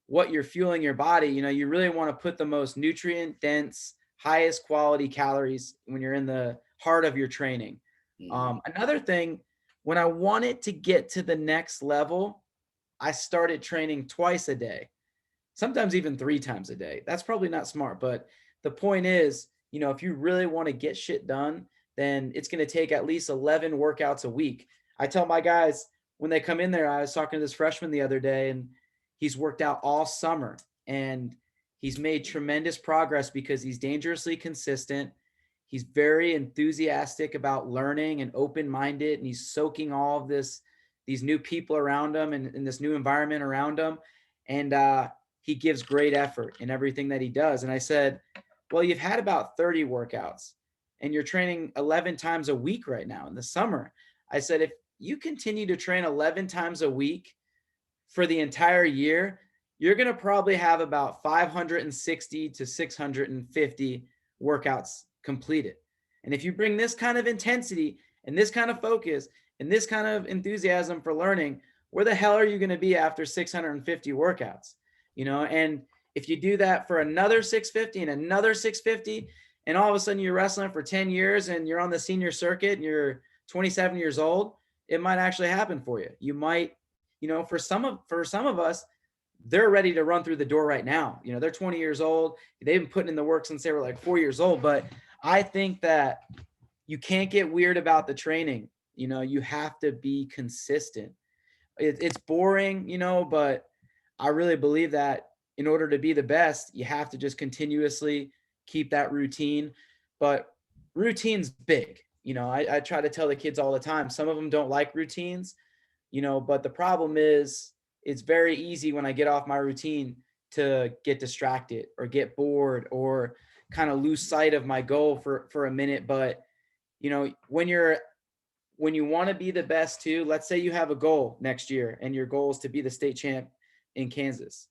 what you're fueling your body, you know, you really want to put the most nutrient dense, highest quality calories when you're in the heart of your training. Another thing, when I wanted to get to the next level, I started training twice a day, sometimes even 3 times a day. That's probably not smart, but the point is, you know, if you really want to get shit done, then it's going to take at least 11 workouts a week. I tell my guys when they come in there, I was talking to this freshman the other day, and he's worked out all summer and he's made tremendous progress because he's dangerously consistent. He's very enthusiastic about learning and open-minded, and he's soaking all of these new people around him and in this new environment around him. And he gives great effort in everything that he does. And I said, well, you've had about 30 workouts and you're training 11 times a week right now in the summer. I said, if you continue to train 11 times a week for the entire year, you're going to probably have about 560 to 650 workouts completed. And if you bring this kind of intensity and this kind of focus and this kind of enthusiasm for learning, where the hell are you going to be after 650 workouts? You know, and if you do that for another 650 and another 650, and all of a sudden you're wrestling for 10 years and you're on the senior circuit and you're 27 years old, it might actually happen for you. You might, you know, for some of us, they're ready to run through the door right now. You know, they're 20 years old. They've been putting in the work since they were like 4 years old. But I think that you can't get weird about the training. You know, you have to be consistent. It's boring, you know, but I really believe that in order to be the best, you have to just continuously keep that routine. But routine's big. I try to tell the kids all the time, some of them don't like routines, but the problem is it's very easy when I get off my routine to get distracted or get bored or kind of lose sight of my goal for a minute. But, when you want to be the best too, let's say you have a goal next year and your goal is to be the state champ in Kansas.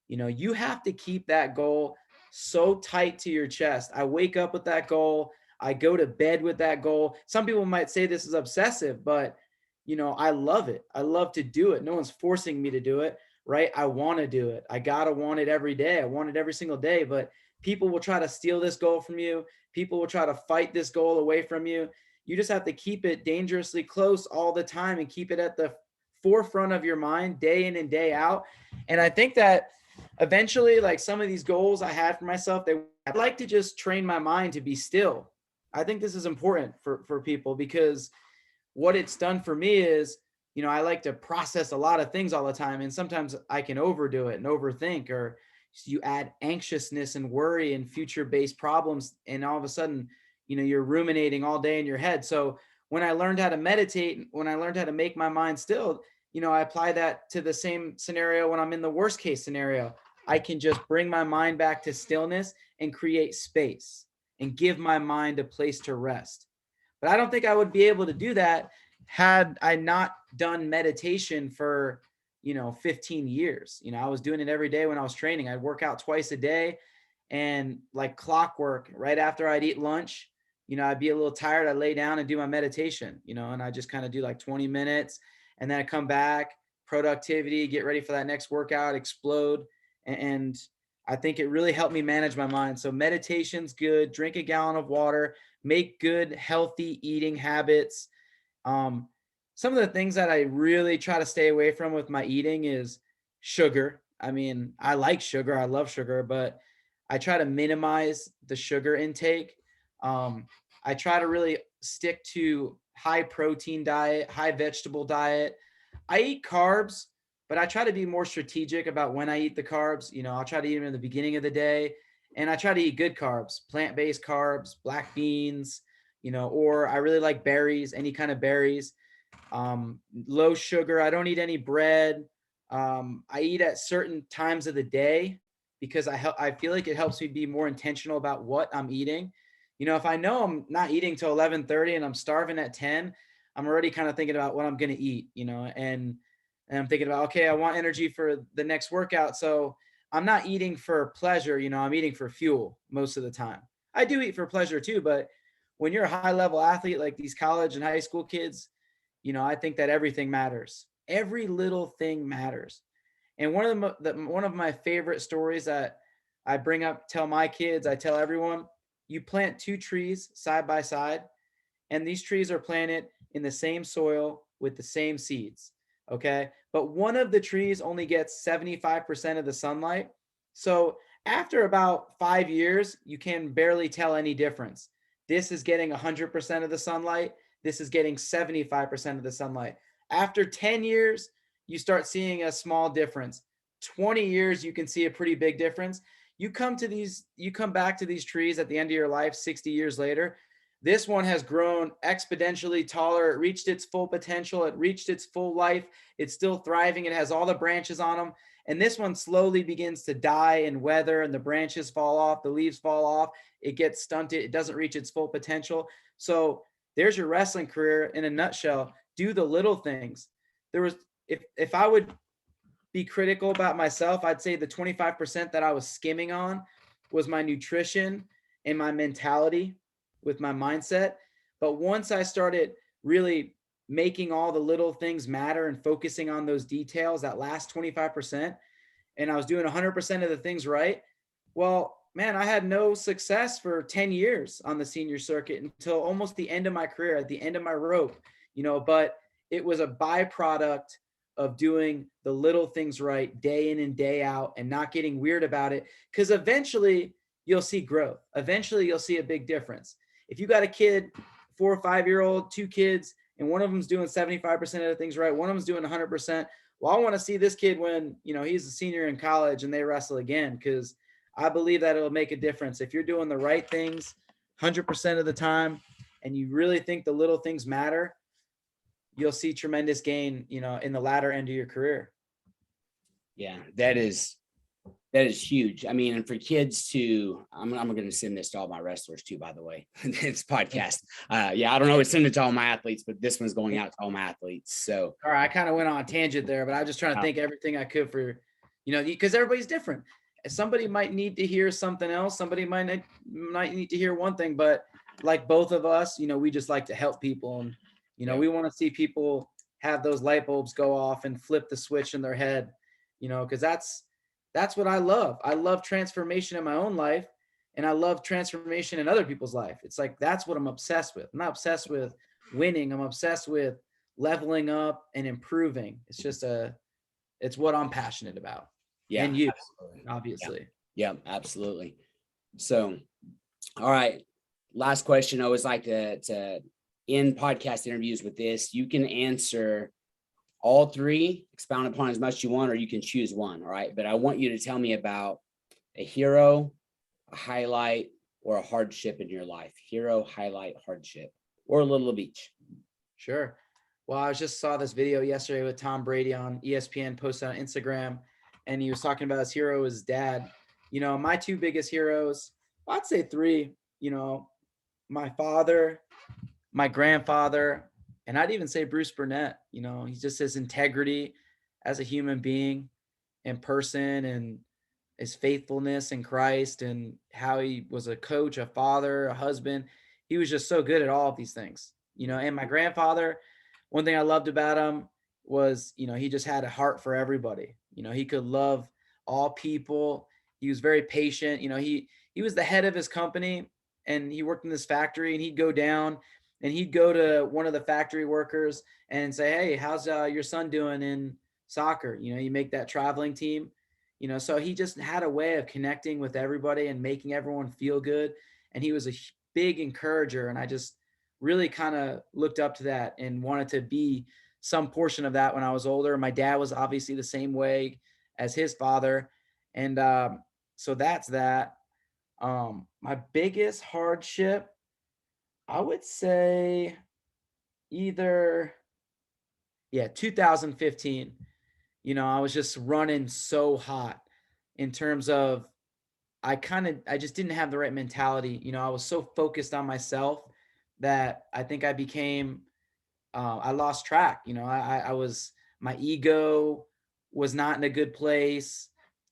You have to keep that goal so tight to your chest. I wake up with that goal. I go to bed with that goal. Some people might say this is obsessive, but I love it. I love to do it. No one's forcing me to do it, right? I want to do it. I gotta want it every day. I want it every single day, but people will try to steal this goal from you. People will try to fight this goal away from you. You just have to keep it dangerously close all the time and keep it at the forefront of your mind day in and day out. And I think that eventually, like some of these goals I had for myself, I'd like to just train my mind to be still. I think this is important for people, because what it's done for me is, I like to process a lot of things all the time. And sometimes I can overdo it and overthink, or you add anxiousness and worry and future-based problems. And all of a sudden, you're ruminating all day in your head. So when I learned how to meditate, when I learned how to make my mind still, I apply that to the same scenario. When I'm in the worst case scenario, I can just bring my mind back to stillness and create space and give my mind a place to rest. But I don't think I would be able to do that had I not done meditation for, 15 years. I was doing it every day when I was training. I'd work out twice a day, and like clockwork, right after I'd eat lunch, I'd be a little tired. I'd lay down and do my meditation, and I just kind of do like 20 minutes, and then I come back, productivity, get ready for that next workout, explode. And I think it really helped me manage my mind. So meditation's good. Drink a gallon of water, make good, healthy eating habits. Some of the things that I really try to stay away from with my eating is sugar. I mean, I like sugar. I love sugar, but I try to minimize the sugar intake. I try to really stick to high protein diet, high vegetable diet. I eat carbs, but I try to be more strategic about when I eat the carbs. I'll try to eat them in the beginning of the day, and I try to eat good carbs, plant-based carbs, black beans, or I really like berries, any kind of berries. Low sugar. I don't eat any bread. I eat at certain times of the day because I feel like it helps me be more intentional about what I'm eating. If I know I'm not eating till 11:30 and I'm starving at 10, I'm already kind of thinking about what I'm going to eat, and I'm thinking about, okay, I want energy for the next workout. So I'm not eating for pleasure. I'm eating for fuel most of the time. I do eat for pleasure too, but when you're a high level athlete, like these college and high school kids, I think that everything matters. Every little thing matters. And one of my favorite stories that I bring up, tell my kids, I tell everyone, you plant two trees side by side, and these trees are planted in the same soil with the same seeds. Okay. But one of the trees only gets 75% of the sunlight. So after about 5 years, you can barely tell any difference. This is getting 100% of the sunlight. This is getting 75% of the sunlight. After 10 years, you start seeing a small difference. 20 years, you can see a pretty big difference. You come back to these trees at the end of your life, 60 years later. This one has grown exponentially taller. It reached its full potential. It reached its full life. It's still thriving. It has all the branches on them. And this one slowly begins to die and weather, and the branches fall off, the leaves fall off. It gets stunted. It doesn't reach its full potential. So there's your wrestling career in a nutshell. Do the little things. If I would be critical about myself, I'd say the 25% that I was skimming on was my nutrition and my mentality with my mindset. But once I started really making all the little things matter and focusing on those details, that last 25%, and I was doing 100% of the things right, well, man, I had no success for 10 years on the senior circuit until almost the end of my career, at the end of my rope, but it was a byproduct of doing the little things right day in and day out and not getting weird about it. Because eventually you'll see growth. Eventually you'll see a big difference. If you got a kid, 4 or 5 year old, two kids, and one of them's doing 75% of the things right, one of them's doing 100%, well, I want to see this kid when, he's a senior in college and they wrestle again, because I believe that it'll make a difference. If you're doing the right things 100% of the time and you really think the little things matter, you'll see tremendous gain, in the latter end of your career. Yeah, that is huge. I mean, and for kids to, I'm going to send this to all my wrestlers too, by the way, it's podcast. Yeah, I don't know. It's send it to all my athletes, but this one's going out to all my athletes. So, all right, I kind of went on a tangent there, but I was just trying to think everything I could for, because everybody's different. Somebody might need to hear something else. Somebody might need to hear one thing, but like both of us, we just like to help people. And, we want to see people have those light bulbs go off and flip the switch in their head, because that's what I love. I love transformation in my own life, and I love transformation in other people's life. It's like, that's what I'm obsessed with. I'm not obsessed with winning. I'm obsessed with leveling up and improving. It's just it's what I'm passionate about. Yeah. And you, absolutely. obviously. Yeah, absolutely. So, all right. Last question. I always like to end podcast interviews with this. You can answer all three, expound upon as much as you want, or you can choose one. All right. But I want you to tell me about a hero, a highlight, or a hardship in your life. Hero, highlight, hardship, or a little of each. Sure. Well, I just saw this video yesterday with Tom Brady on ESPN, posted on Instagram, and he was talking about his hero, his dad. My two biggest heroes, I'd say three, my father, my grandfather, and I'd even say Bruce Burnett. He's just his integrity as a human being in person, and his faithfulness in Christ, and how he was a coach, a father, a husband. He was just so good at all of these things, and my grandfather, one thing I loved about him was, he just had a heart for everybody. He could love all people. He was very patient. He was the head of his company, and he worked in this factory, and he'd go down and he'd go to one of the factory workers and say, hey, how's your son doing in soccer? You make that traveling team, so he just had a way of connecting with everybody and making everyone feel good. And he was a big encourager. And I just really kind of looked up to that and wanted to be some portion of that when I was older. My dad was obviously the same way as his father. And so that's that. My biggest hardship, I would say 2015. I was just running so hot in terms of, I just didn't have the right mentality. I was so focused on myself that I think I became, I lost track. My ego was not in a good place.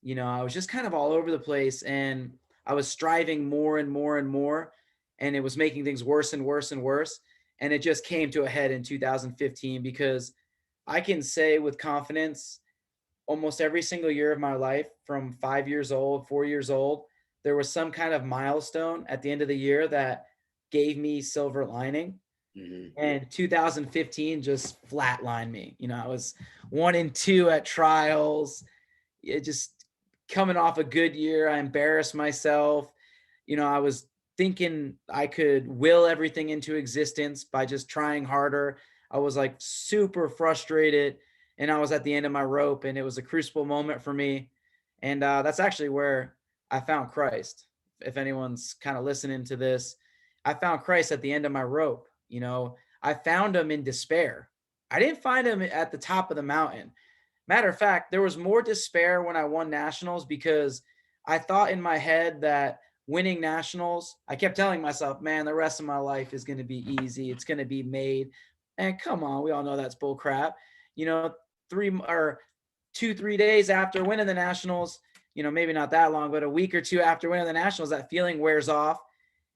I was just kind of all over the place, and I was striving more and more and more, and it was making things worse and worse and worse. And it just came to a head in 2015, because I can say with confidence, almost every single year of my life, from 5 years old, 4 years old, there was some kind of milestone at the end of the year that gave me silver lining. Mm-hmm. And 2015 just flatlined me. I was 1-2 at trials. It just coming off a good year. I embarrassed myself. I was thinking I could will everything into existence by just trying harder. I was like super frustrated, and I was at the end of my rope, and it was a crucible moment for me. And that's actually where I found Christ. If anyone's kind of listening to this, I found Christ at the end of my rope. I found him in despair. I didn't find him at the top of the mountain. Matter of fact, there was more despair when I won nationals, because I thought in my head that winning nationals, I kept telling myself, man, the rest of my life is going to be easy. It's going to be made. And come on, we all know that's bull crap. 2-3 days after winning the nationals, maybe not that long, but a week or two after winning the nationals, that feeling wears off.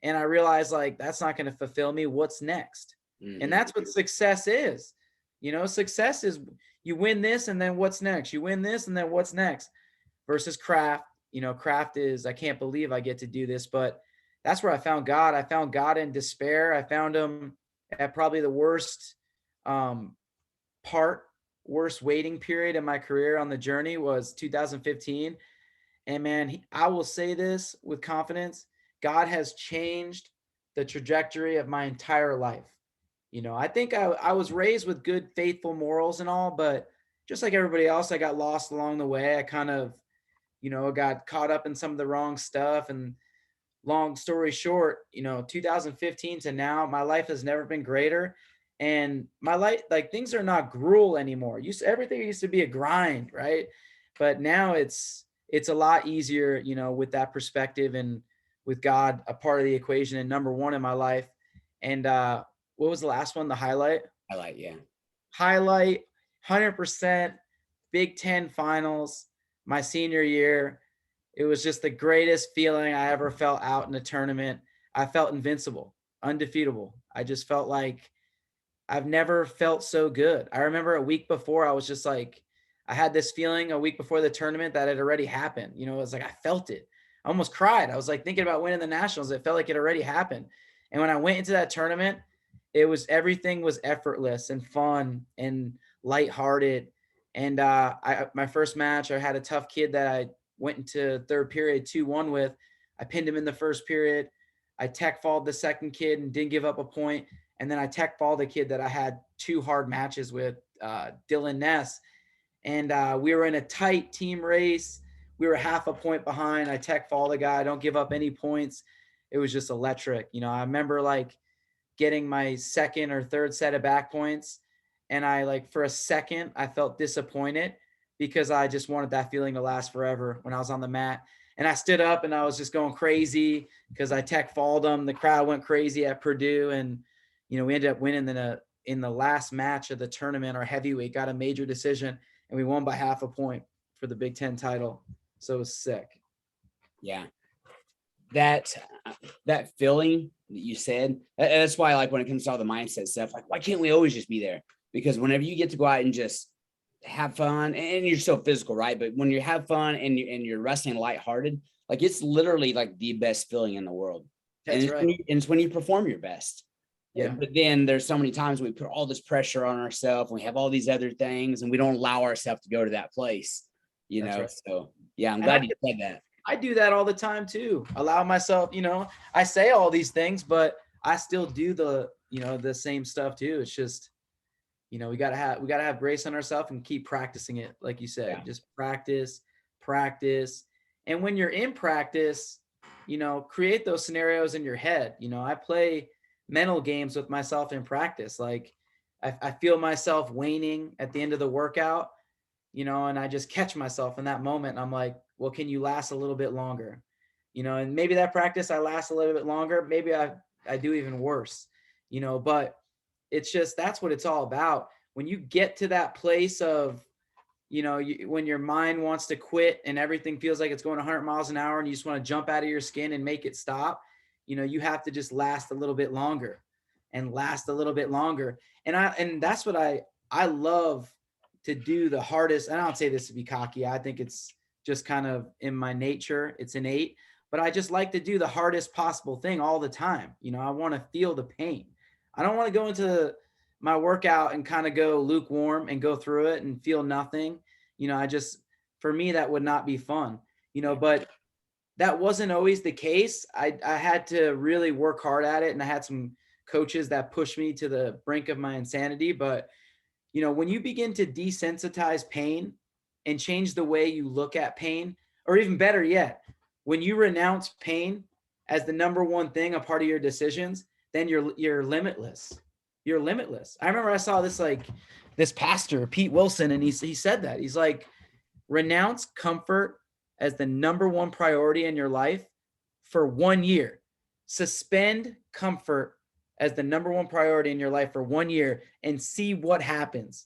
And I realized, like, that's not going to fulfill me. What's next? Mm-hmm. And that's what success is. Success is you win this, and then what's next? You win this, and then what's next? Versus craft. Craft is, I can't believe I get to do this, but that's where I found God. I found God in despair. I found him at probably the worst waiting period in my career on the journey was 2015. And man, I will say this with confidence, God has changed the trajectory of my entire life. I think I was raised with good, faithful morals and all, but just like everybody else, I got lost along the way. I kind of, got caught up in some of the wrong stuff. And long story short, 2015 to now, my life has never been greater. And my life, like, things are not gruel anymore. Everything used to be a grind, right? But now it's a lot easier, with that perspective and with God a part of the equation and number one in my life. And what was the last one? The highlight? Highlight, yeah. Highlight, 100% Big Ten finals, my senior year. It was just the greatest feeling I ever felt out in a tournament. I felt invincible, undefeatable. I just felt like I've never felt so good. I remember a week before, I was just like, I had this feeling a week before the tournament that had already happened. It was like, I felt it. I almost cried. I was like thinking about winning the nationals. It felt like it already happened. And when I went into that tournament, everything was effortless and fun and lighthearted. And my first match, I had a tough kid that I went into third period 2-1 with. I pinned him in the first period. I tech falled the second kid and didn't give up a point. And then I tech falled the kid that I had 2 hard matches with, Dylan Ness. And we were in a tight team race. We were half a point behind. I tech fall the guy. I don't give up any points. It was just electric. I remember like getting my second or third set of back points. And for a second, I felt disappointed because I just wanted that feeling to last forever when I was on the mat. And I stood up and I was just going crazy because I tech falled them. The crowd went crazy at Purdue. And, we ended up winning in the last match of the tournament. Our heavyweight got a major decision and we won by half a point for the Big Ten title. So it was sick. Yeah. That feeling that you said, that's why, like, when it comes to all the mindset stuff, like, why can't we always just be there? Because whenever you get to go out and just have fun, and you're so physical, right? But when you have fun and you're wrestling lighthearted, like, it's literally like the best feeling in the world. That's and right. It's when you perform your best. Yeah. But then there's so many times we put all this pressure on ourselves and we have all these other things and we don't allow ourselves to go to that place, Right. So yeah, I'm glad you said that. I do that all the time too. Allow myself, I say all these things, but I still do the same stuff too. It's just, we gotta have grace on ourselves and keep practicing it. Like you said, Yeah. just practice. And when you're in practice, create those scenarios in your head. I play mental games with myself in practice. Like I feel myself waning at the end of the workout, and I just catch myself in that moment. And I'm like, well, can you last a little bit longer? And maybe that practice, I last a little bit longer. Maybe I do even worse, but it's just, that's what it's all about. When you get to that place of, when your mind wants to quit and everything feels like it's going 100 miles an hour and you just want to jump out of your skin and make it stop, you have to just last a little bit longer and last a little bit longer. And that's what I love to do the hardest. And I don't say this to be cocky. I think it's just kind of in my nature. It's innate, but I just like to do the hardest possible thing all the time. I want to feel the pain. I don't want to go into my workout and kind of go lukewarm and go through it and feel nothing. For me, that would not be fun, but that wasn't always the case. I had to really work hard at it. And I had some coaches that pushed me to the brink of my insanity. But, when you begin to desensitize pain and change the way you look at pain, or even better yet, when you renounce pain as the number one thing, a part of your decisions, then you're limitless. You're limitless. I remember I saw this pastor, Pete Wilson, and he said that. He's like, renounce comfort as the number one priority in your life for 1 year. Suspend comfort as the number one priority in your life for 1 year and see what happens.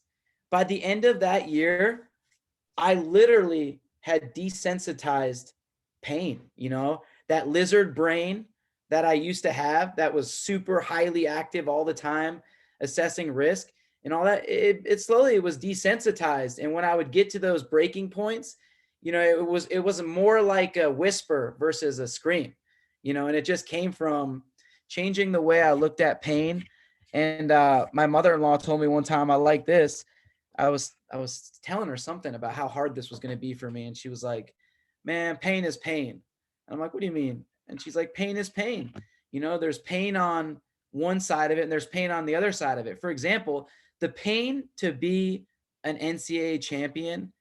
By the end of that year, I literally had desensitized pain, that lizard brain that I used to have that was super highly active all the time, assessing risk and all that. It slowly was desensitized. And when I would get to those breaking points, it was more like a whisper versus a scream, and it just came from changing the way I looked at pain. And my mother-in-law told me one time, I like this. I was telling her something about how hard this was going to be for me. And she was like, man, pain is pain. And I'm like, what do you mean? And she's like, pain is pain. There's pain on one side of it and there's pain on the other side of it. For example, the pain to be an NCAA champion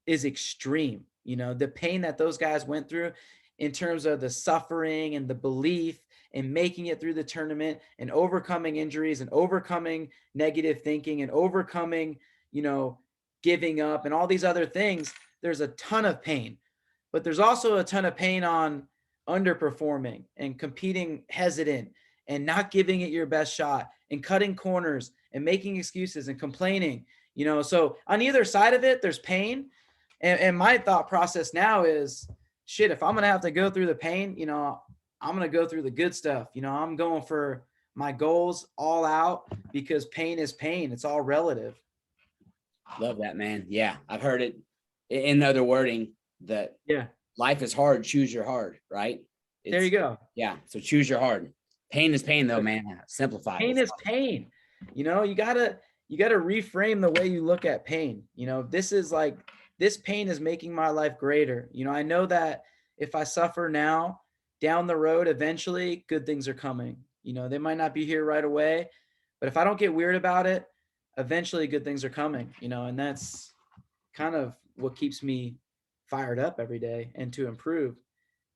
is extreme. You know, the pain that those guys went through in terms of the suffering and the belief and making it through the tournament and overcoming injuries and overcoming negative thinking and overcoming, you know, giving up and all these other things. There's a ton of pain, but there's also a ton of pain on underperforming and competing hesitant and not giving it your best shot and cutting corners and making excuses and complaining, you know. So on either side of it, there's pain. And my thought process now is, shit, if I'm going to have to go through the pain, you know, I'm going to go through the good stuff. You know, I'm going for my goals all out because pain is pain. It's all relative. Love that, man. Yeah. I've heard it in other wording that life is hard. Choose your hard, right? There you go. Yeah. So choose your hard. Pain is pain though, man. Simplify. Pain is pain. You know, you gotta reframe the way you look at pain. You know, this pain is making my life greater. You know, I know that if I suffer now, down the road, eventually good things are coming. You know, they might not be here right away, but if I don't get weird about it, eventually good things are coming, you know, and that's kind of what keeps me fired up every day and to improve,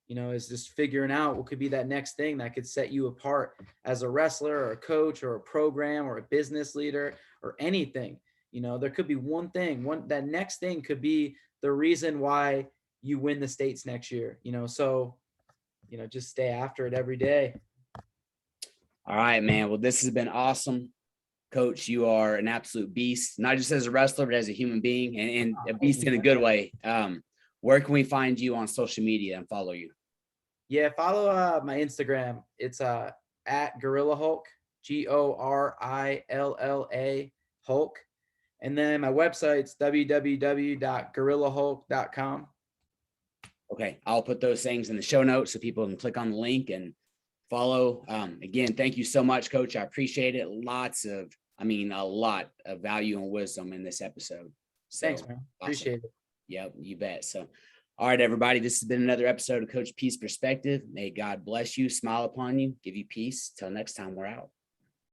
you know, is just figuring out what could be that next thing that could set you apart as a wrestler or a coach or a program or a business leader or anything. You know, there could be one thing, that next thing could be the reason why you win the states next year, you know, so, you know, just stay after it every day. All right, man. Well, this has been awesome. Coach, you are an absolute beast, not just as a wrestler, but as a human being, and a beast in a good way. Where can we find you on social media and follow you? Yeah, follow my Instagram. It's at Gorilla Hulk, GORILLA Hulk. And then my website's www.gorillahulk.com. Okay, I'll put those things in the show notes so people can click on the link and follow. Again, thank you so much, Coach. I appreciate it. A lot of value and wisdom in this episode. So, thanks, man. Appreciate it. Yep, you bet. So, all right, everybody, this has been another episode of Coach Peace Perspective. May God bless you, smile upon you, give you peace. Till next time, we're out.